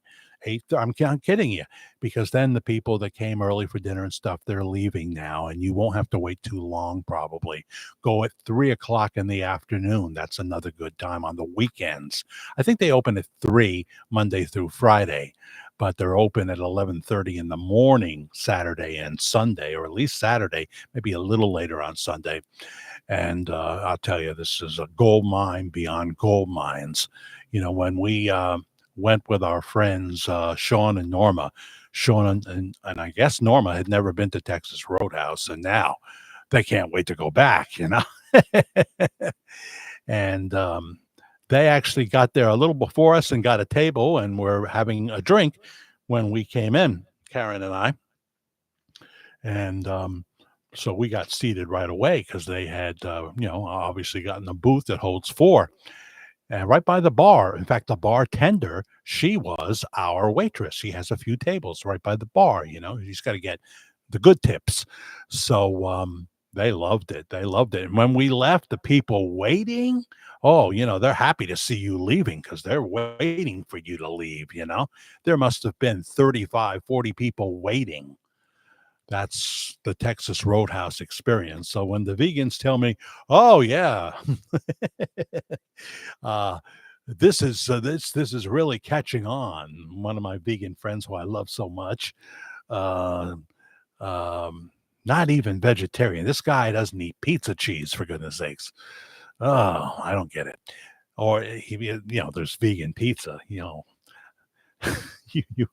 I'm kidding you, because then the people that came early for dinner and stuff, they're leaving now, and you won't have to wait too long. Probably go at 3 o'clock in the afternoon. That's another good time on the weekends. I think they open at 3 Monday through Friday, but they're open at 11:30 in the morning Saturday and Sunday, or at least Saturday, maybe a little later on Sunday. And I'll tell you, this is a gold mine beyond gold mines. When we went with our friends Sean and Norma. Sean and I guess Norma had never been to Texas Roadhouse, and now they can't wait to go back. And they actually got there a little before us and got a table and were having a drink when we came in, Karen and I. And so we got seated right away because they had, obviously gotten a booth that holds four. And right by the bar. In fact, the bartender, she was our waitress. She has a few tables right by the bar. She's got to get the good tips. So they loved it. They loved it. And when we left, the people waiting, oh, they're happy to see you leaving because they're waiting for you to leave. There must have been 35, 40 people waiting. That's the Texas Roadhouse experience. So when the vegans tell me, oh, yeah, uh, this is really catching on. One of my vegan friends who I love so much, uh, not even vegetarian. This guy doesn't eat pizza cheese, for goodness sakes. Oh, I don't get it. Or there's vegan pizza. you you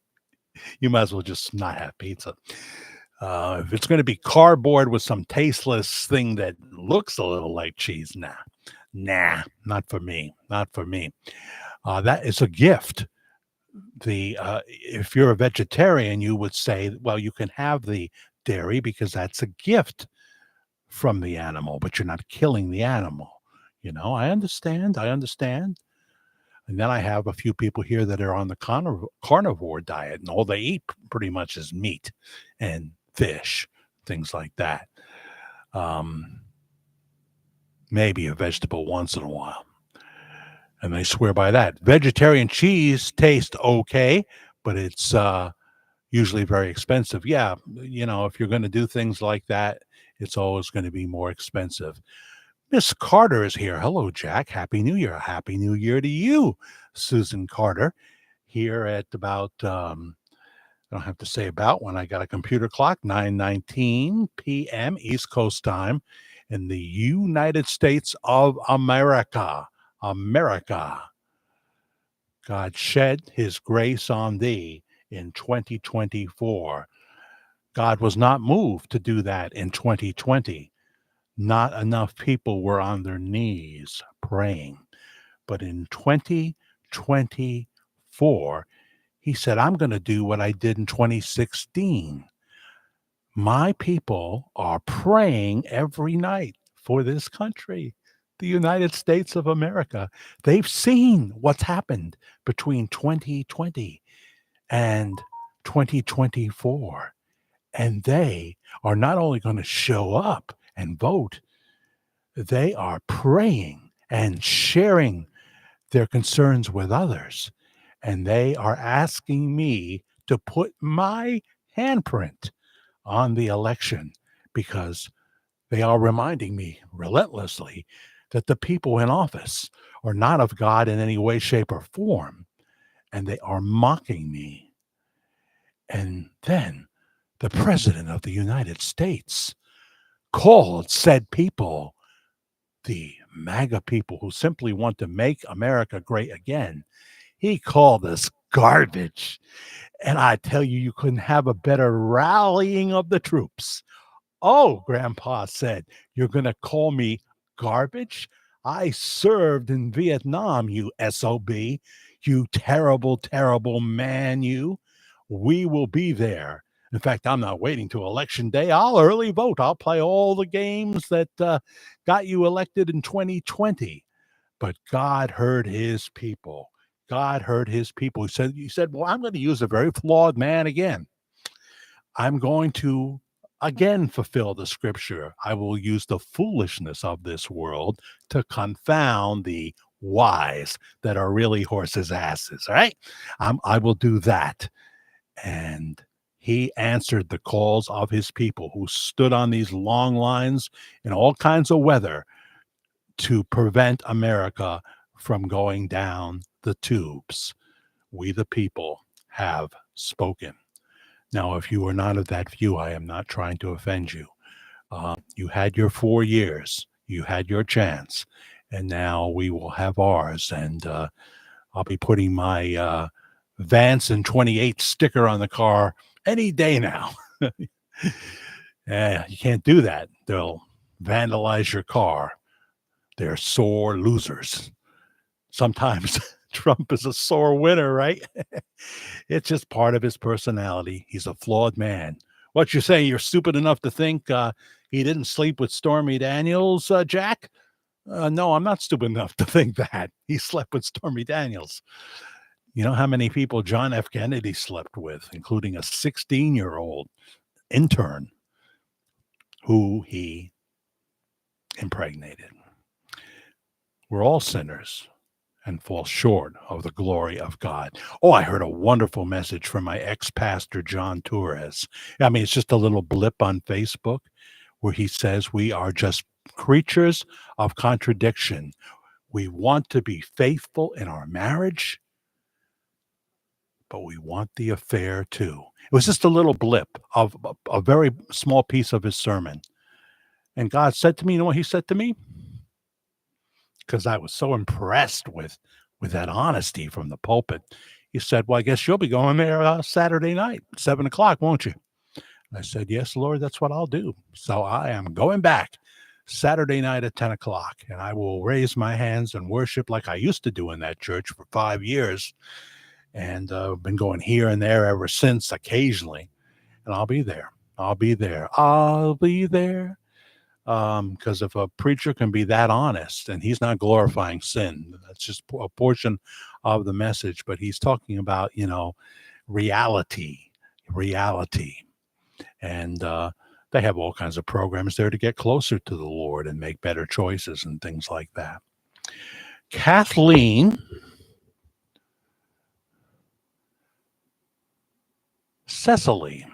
you might as well just not have pizza. If it's going to be cardboard with some tasteless thing that looks a little like cheese, nah, not for me, not for me. That is a gift. If you're a vegetarian, you would say, well, you can have the dairy because that's a gift from the animal, but you're not killing the animal. I understand. I understand. And then I have a few people here that are on the carnivore diet, and all they eat pretty much is meat and fish, things like that. Um, Maybe a vegetable once in a while. And they swear by that. Vegetarian cheese tastes okay, but it's usually very expensive. Yeah, if you're going to do things like that, it's always going to be more expensive. Miss Carter is here. Hello, Jack. Happy New Year. Happy New Year to you, Susan Carter. Here at about, I don't have to say about when I got a computer clock, 9:19 p.m. East Coast time in the United States of America. America. God shed his grace on thee in 2024. God was not moved to do that in 2020. Not enough people were on their knees praying. But in 2024, he said, I'm going to do what I did in 2016. My people are praying every night for this country, the United States of America. They've seen what's happened between 2020 and 2024. And they are not only going to show up and vote, they are praying and sharing their concerns with others. And they are asking me to put my handprint on the election because they are reminding me relentlessly that the people in office are not of God in any way, shape, or form. And they are mocking me. And then the president of the United States called said people, the MAGA people who simply want to make America great again. He called us garbage. And I tell you, you couldn't have a better rallying of the troops. Oh, Grandpa said, you're going to call me garbage? I served in Vietnam, you SOB. You terrible, terrible man, you. We will be there. In fact, I'm not waiting to election day. I'll early vote. I'll play all the games that got you elected in 2020. But God heard his people. God heard his people. He said, well, I'm going to use a very flawed man again. I'm going to again fulfill the scripture. I will use the foolishness of this world to confound the wise that are really horses' asses. All right. I will do that. And he answered the calls of his people who stood on these long lines in all kinds of weather to prevent America from going down the tubes. We, the people, have spoken. Now, if you are not of that view, I am not trying to offend you. You had your 4 years, you had your chance, and now we will have ours. And I'll be putting my Vance in 28 sticker on the car any day now. Yeah, you can't do that. They'll vandalize your car. They're sore losers. Sometimes Trump is a sore winner, right? It's just part of his personality. He's a flawed man. What you say? You're stupid enough to think he didn't sleep with Stormy Daniels, Jack? No, I'm not stupid enough to think that. He slept with Stormy Daniels. You know how many people John F. Kennedy slept with, including a 16-year-old intern who he impregnated. We're all sinners and fall short of the glory of God. Oh, I heard a wonderful message from my ex-pastor, John Torres. I mean, it's just a little blip on Facebook where he says we are just creatures of contradiction. We want to be faithful in our marriage, but we want the affair too. It was just a little blip of a very small piece of his sermon. And God said to me, you know what he said to me? Because I was so impressed with that honesty from the pulpit. He said, "Well, I guess you'll be going there Saturday night, 7 o'clock, won't you?" I said, "Yes, Lord, that's what I'll do." So I am going back Saturday night at 10 o'clock, and I will raise my hands and worship like I used to do in that church for 5 years. And been going here and there ever since, occasionally. And I'll be there. I'll be there. I'll be there. Because if a preacher can be that honest, and he's not glorifying sin, that's just a portion of the message, but he's talking about, reality, reality. And they have all kinds of programs there to get closer to the Lord and make better choices and things like that. Kathleen Cecily,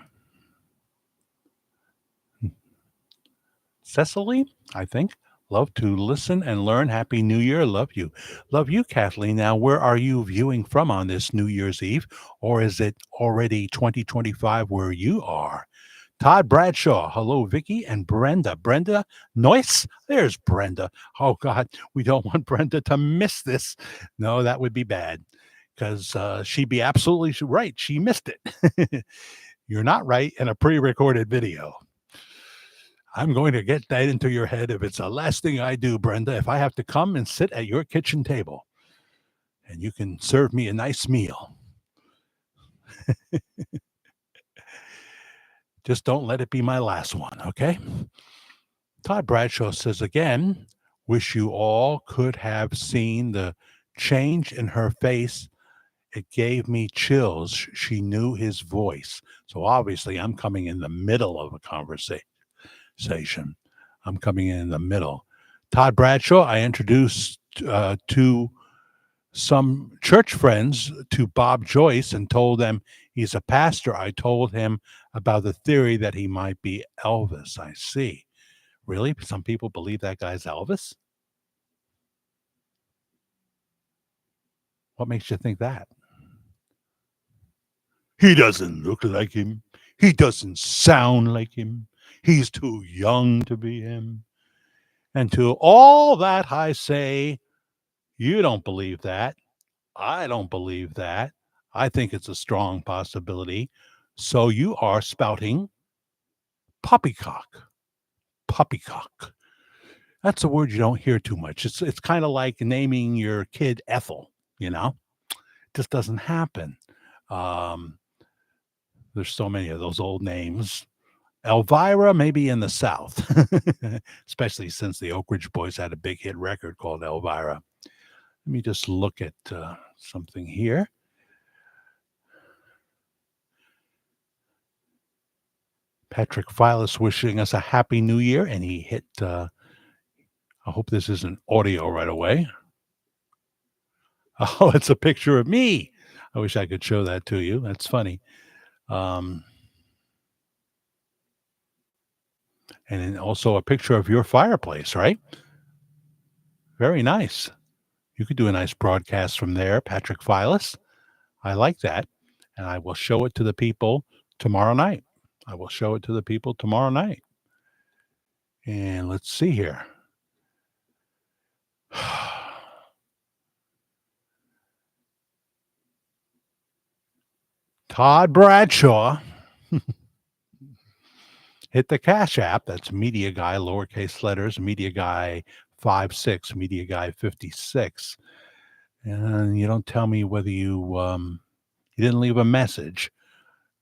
I think. Love to listen and learn. Happy New Year. Love you. Love you, Kathleen. Now, where are you viewing from on this New Year's Eve? Or is it already 2025 where you are? Todd Bradshaw. Hello, Vicky and Brenda. Brenda Noyce. There's Brenda. Oh, God. We don't want Brenda to miss this. No, that would be bad because she'd be absolutely right. She missed it. You're not right in a pre-recorded video. I'm going to get that into your head if it's the last thing I do, Brenda. If I have to come and sit at your kitchen table and you can serve me a nice meal, just don't let it be my last one, okay? Todd Bradshaw says again, wish you all could have seen the change in her face. It gave me chills. She knew his voice. So obviously I'm coming in the middle of a conversation. I'm coming in the middle. Todd Bradshaw, I introduced to some church friends to Bob Joyce and told them he's a pastor. I told him about the theory that he might be Elvis. I see. Really? Some people believe that guy's Elvis? What makes you think that? He doesn't look like him. He doesn't sound like him. He's too young to be him. And to all that I say, you don't believe that. I don't believe that. I think it's a strong possibility. So you are spouting poppycock. Poppycock. That's a word you don't hear too much. It's kind of like naming your kid Ethel, It just doesn't happen. There's so many of those old names. Elvira, maybe in the South, especially since the Oak Ridge Boys had a big hit record called Elvira. Let me just look at something here. Patrick Files wishing us a happy new year, and he hit, I hope this isn't audio right away. Oh, it's a picture of me. I wish I could show that to you. That's funny. And then also a picture of your fireplace, right? Very nice. You could do a nice broadcast from there, Patrick Files. I like that. And I will show it to the people tomorrow night. And let's see here. Todd Bradshaw hit the Cash App. That's Media Guy, lowercase letters, Media Guy 56, Media Guy 56. And you don't tell me whether you didn't leave a message,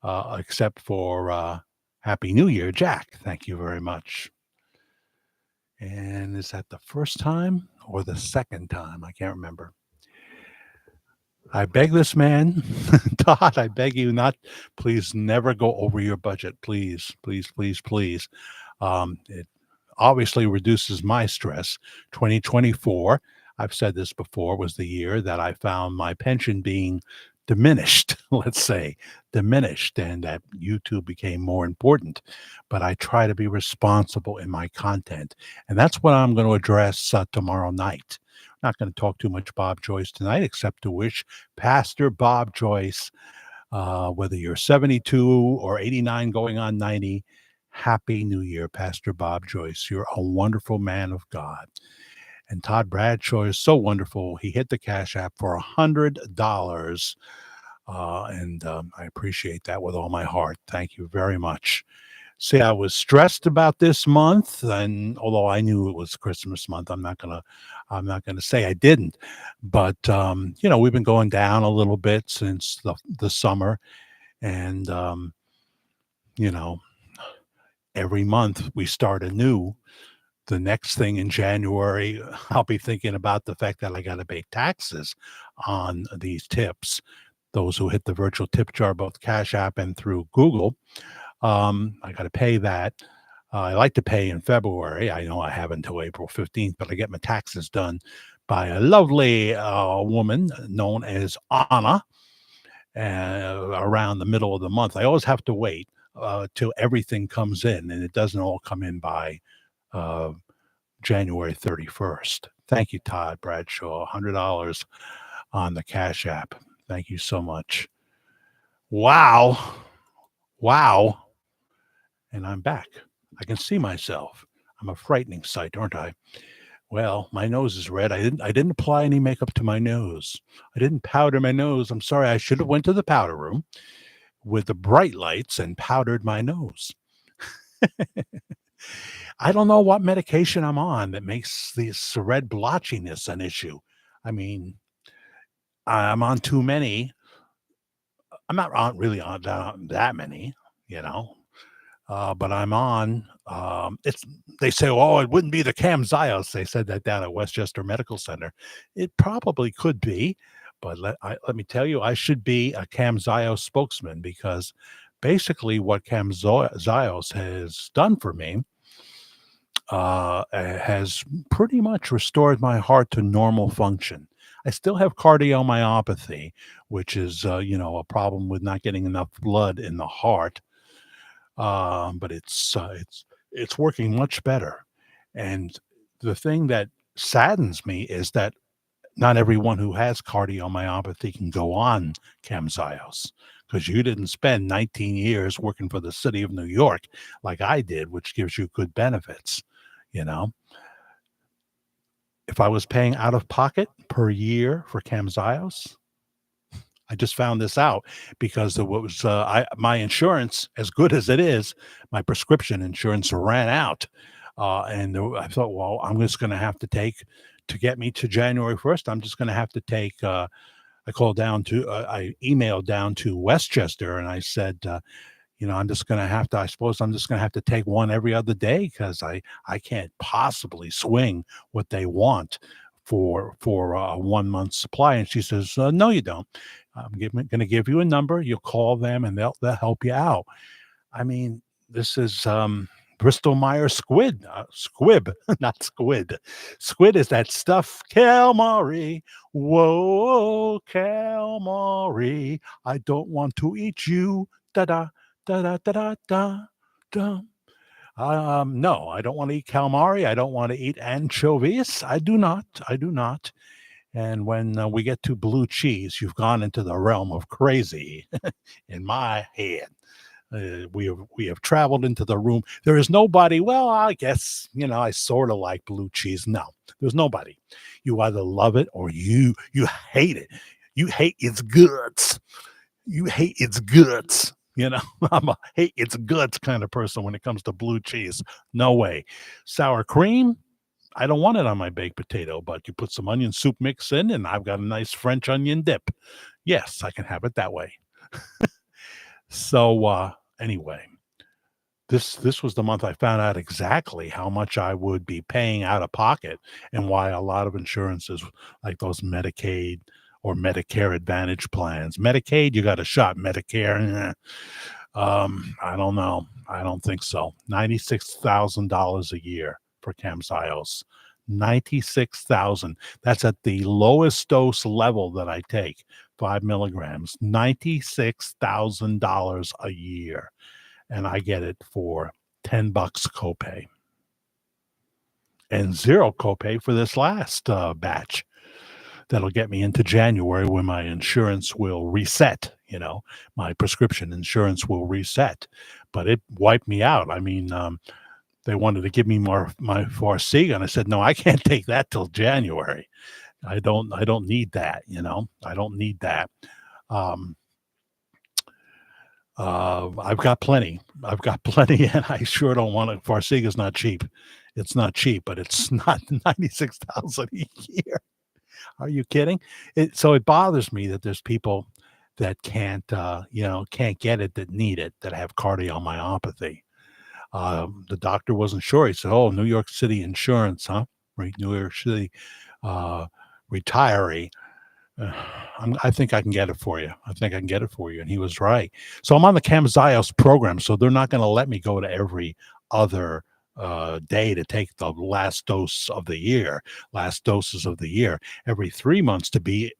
except for Happy New Year, Jack. Thank you very much. And is that the first time or the second time? I can't remember. I beg this man, Todd, I beg you not, please never go over your budget. Please, please, please, please. It obviously reduces my stress. 2024, I've said this before, was the year that I found my pension being diminished, let's say, and that YouTube became more important. But I try to be responsible in my content. And that's what I'm going to address tomorrow night. Not going to talk too much Bob Joyce tonight, except to wish Pastor Bob Joyce, whether you're 72 or 89 going on 90, Happy New Year, Pastor Bob Joyce. You're a wonderful man of God. And Todd Bradshaw is so wonderful. He hit the Cash App for $100. And I appreciate that with all my heart. Thank you very much. See, I was stressed about this month, and although I knew it was Christmas month, I'm not gonna say I didn't. But we've been going down a little bit since the summer, and you know, every month we start anew. The next thing in January, I'll be thinking about the fact that I got to pay taxes on these tips. Those who hit the virtual tip jar, both Cash App and through Google, I got to pay that. I like to pay in February. I know I have until April 15th, but I get my taxes done by a lovely woman known as Anna around the middle of the month. I always have to wait till everything comes in, and it doesn't all come in by uh, January 31st. Thank you, Todd Bradshaw. $100 on the Cash App. Thank you so much. Wow. Wow. And I'm back. I can see myself. I'm a frightening sight, aren't I? Well, my nose is red. I didn't apply any makeup to my nose. I didn't powder my nose. I'm sorry. I should have went to the powder room with the bright lights and powdered my nose. I don't know what medication I'm on that makes this red blotchiness an issue. I mean, I'm on too many. I'm not on really on that many, you know. But I'm on. It's They say, oh, it wouldn't be the Camzyos. They said that down at Westchester Medical Center. It probably could be, but let me tell you, I should be a Camzyos spokesman because basically what Camzyos has done for me has pretty much restored my heart to normal function. I still have cardiomyopathy, which is a problem with not getting enough blood in the heart, but it's working much better. And the thing that saddens me is that not everyone who has cardiomyopathy can go on Camzyos because you didn't spend 19 years working for the city of New York like I did, which gives you good benefits. You know, if I was paying out of pocket per year for Camzyos, I just found this out because there was my insurance, as good as it is, my prescription insurance ran out, I thought, well, I'm just going to have to take to get me to January 1st. I'm just going to have to take. I emailed down to Westchester and I said, I'm just going to have to. I suppose I'm just going to have to take one every other day because I can't possibly swing what they want for a 1 month supply. And she says, no, you don't. I'm going to give you a number. You call them, and they'll help you out. I mean, this is Bristol Myers Squibb, not squid. Squid is that stuff. Calamari, whoa, calamari. I don't want to eat you. Da da da da da da da. Da. No, I don't want to eat calamari. I don't want to eat anchovies. I do not. I do not. And when we get to blue cheese, you've gone into the realm of crazy in my head. We have traveled into the room. There is nobody. Well, I guess I sort of like blue cheese. No, there's nobody. You either love it or you hate it. You hate its guts. You hate its guts. I'm a hate its guts kind of person when it comes to blue cheese. No way. Sour cream. I don't want it on my baked potato, but you put some onion soup mix in, and I've got a nice French onion dip. Yes, I can have it that way. So anyway, this was the month I found out exactly how much I would be paying out of pocket, and why a lot of insurances, like those Medicaid or Medicare Advantage plans. Medicaid, you got a shot. Medicare, I don't know. I don't think so. $96,000 a year for Camzyos. 96,000. That's at the lowest dose level that I take, 5 milligrams. $96,000 a year, and I get it for $10 copay and zero copay for this last batch. That'll get me into January when my insurance will reset. My prescription insurance will reset, but it wiped me out. I mean, they wanted to give me my Farxiga, and I said, no, I can't take that till January. I don't need that. I don't need that. I've got plenty. I've got plenty, and I sure don't want to. Farsiga's not cheap. It's not cheap, but it's not 96,000 a year. Are you kidding? It bothers me that there's people that can't, can't get it, that need it, that have cardiomyopathy. The doctor wasn't sure. He said, "Oh, New York City insurance, huh? Right, New York City uh, retiree. Uh, I think I can get it for you. I think I can get it for you." And he was right. So I'm on the Camzyos program. So they're not going to let me go to every other day to take the last doses of the year. Every 3 months to be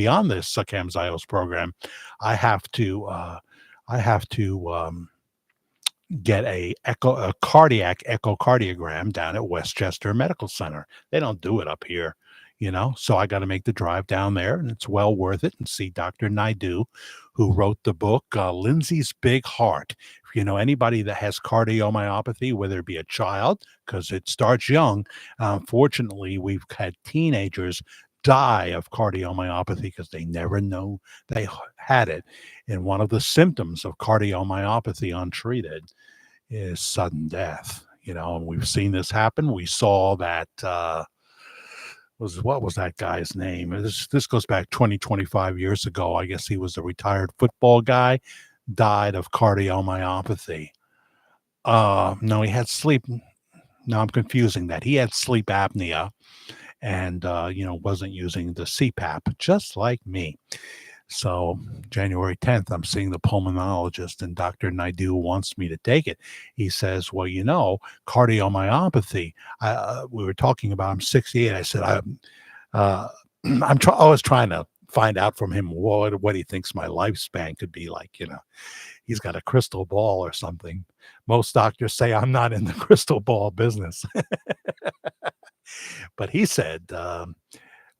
on this Camzyos program, I have to I have to get a cardiac echocardiogram down at Westchester Medical Center. They don't do it up here, so I got to make the drive down there, and it's well worth it, and see Dr. Naidu, who wrote the book Lindsay's Big Heart. If you know anybody that has cardiomyopathy, whether it be a child, because it starts young. Unfortunately, we've had teenagers die of cardiomyopathy because they never know they had it. And one of the symptoms of cardiomyopathy untreated is sudden death. And we've seen this happen. We saw that what was that guy's name? This goes back 20, 25 years ago. I guess he was a retired football guy, died of cardiomyopathy. No, he had sleep. No, I'm confusing that. He had sleep apnea and wasn't using the CPAP, just like me. So January 10th, I'm seeing the pulmonologist, and Dr. Naidu wants me to take it. He says, "Well, cardiomyopathy." We were talking about, I'm 68. I said, uh, always trying to find out from him what he thinks my lifespan could be like. He's got a crystal ball or something. Most doctors say I'm not in the crystal ball business. But he said,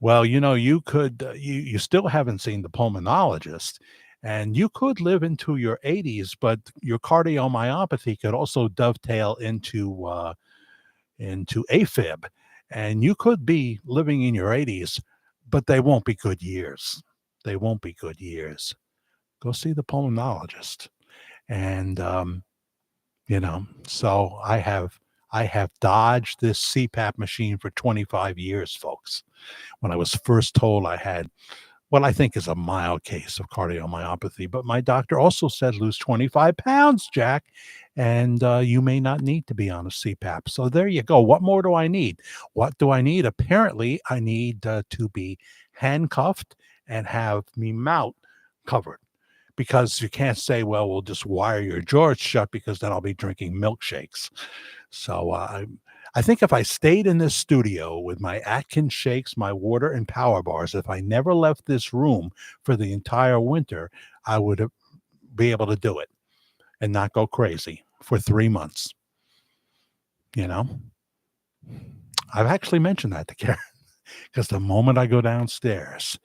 well, you could, you still haven't seen the pulmonologist, and you could live into your 80s, but your cardiomyopathy could also dovetail into AFib, and you could be living in your 80s, but they won't be good years. They won't be good years. Go see the pulmonologist. And so I have dodged this CPAP machine for 25 years, folks. When I was first told I had what I think is a mild case of cardiomyopathy, but my doctor also said lose 25 pounds, Jack, and you may not need to be on a CPAP. So there you go. What more do I need? What do I need? Apparently, I need to be handcuffed and have me mouth covered, because you can't say, well, we'll just wire your jaws shut, because then I'll be drinking milkshakes. So I think if I stayed in this studio with my Atkins shakes, my water, and power bars, if I never left this room for the entire winter, I would be able to do it and not go crazy for 3 months. I've actually mentioned that to Karen, because the moment I go downstairs,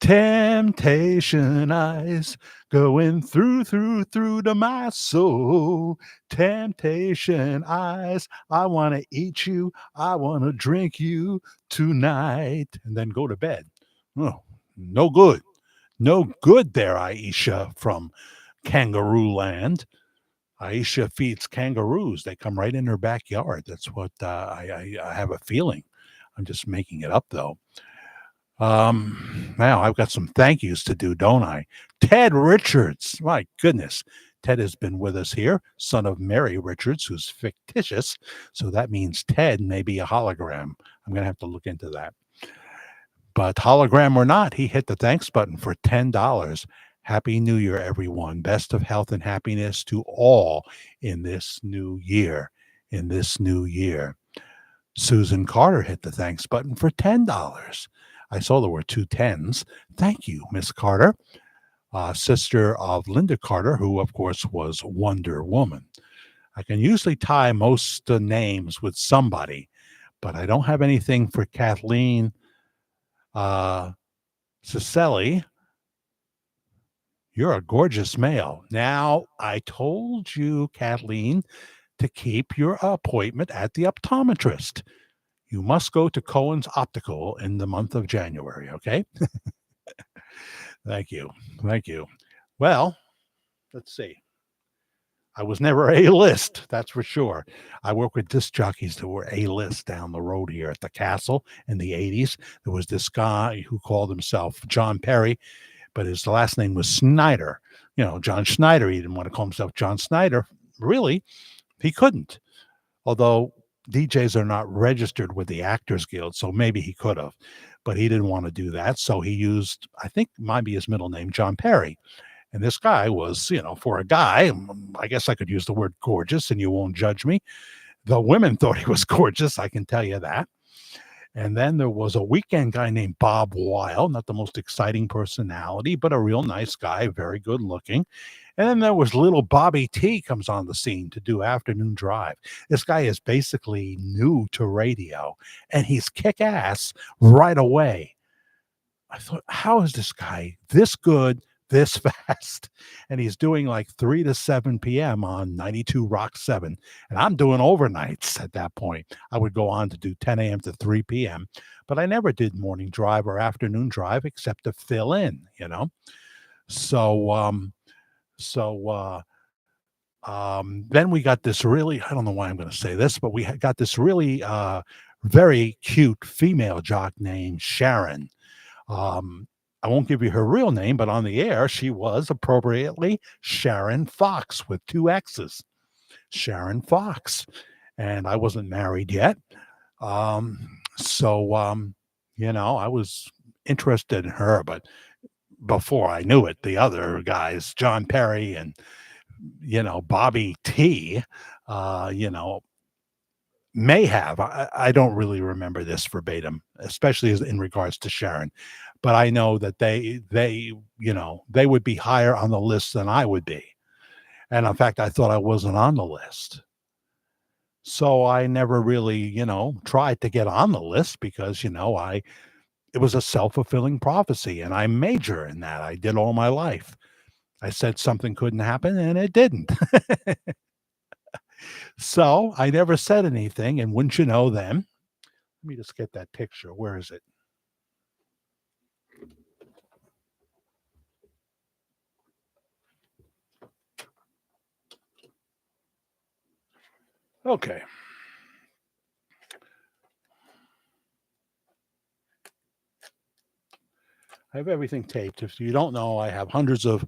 temptation eyes going through to my soul. Temptation eyes, I want to eat you. I want to drink you tonight, and then go to bed. Oh, no good. No good there, Aisha from Kangaroo Land. Aisha feeds kangaroos. They come right in her backyard. That's what I have a feeling. I'm just making it up, though. Now I've got some thank yous to do, don't I? Ted Richards, my goodness. Ted has been with us here, son of Mary Richards, who's fictitious. So that means Ted may be a hologram. I'm going to have to look into that. But hologram or not, he hit the thanks button for $10. Happy New Year, everyone. Best of health and happiness to all in this new year. In this new year. Susan Carter hit the thanks button for $10. I saw there were two tens. Thank you, Miss Carter, sister of Linda Carter, who, of course, was Wonder Woman. I can usually tie most names with somebody, but I don't have anything for Kathleen Cicelli. You're a gorgeous male. Now, I told you, Kathleen, to keep your appointment at the optometrist. You must go to Cohen's Optical in the month of January, okay? Thank you. Thank you. Well, let's see. I was never A-list, that's for sure. I worked with disc jockeys that were A-list down the road here at the Castle in the 80s. There was this guy who called himself John Perry, but his last name was Snyder. You know, John Schneider. He didn't want to call himself John Snyder. Really, he couldn't. Although DJs are not registered with the Actors Guild, so maybe he could have, but he didn't want to do that. So he used, I think, might be his middle name, John Perry. And this guy was, for a guy, I guess I could use the word gorgeous and you won't judge me. The women thought he was gorgeous, I can tell you that. And then there was a weekend guy named Bob Weil, not the most exciting personality, but a real nice guy, very good looking. And then there was little Bobby T comes on the scene to do afternoon drive. This guy is basically new to radio and he's kick ass right away. I thought, how is this guy this good, this fast? And he's doing like 3 to 7 p.m. on 92 Rock 7. And I'm doing overnights at that point. I would go on to do 10 a.m. to 3 p.m. But I never did morning drive or afternoon drive except to fill in. So, then we got this really, I don't know why I'm going to say this, but we got this really very cute female jock named Sharon. I won't give you her real name, but on the air, she was appropriately Sharon Fox with 2 X's. Sharon Fox. And I wasn't married yet. So I was interested in her, but before I knew it, the other guys, John Perry and, Bobby T, uh, you know, may have. I don't really remember this verbatim, especially in regards to Sharon, but I know that they would be higher on the list than I would be. And in fact, I thought I wasn't on the list. So I never really, tried to get on the list because, it was a self-fulfilling prophecy and I major in that. I did all my life. I said something couldn't happen and it didn't. So I never said anything. And wouldn't you know then, let me just get that picture. Where is it? Okay. I have everything taped. If you don't know, I have hundreds of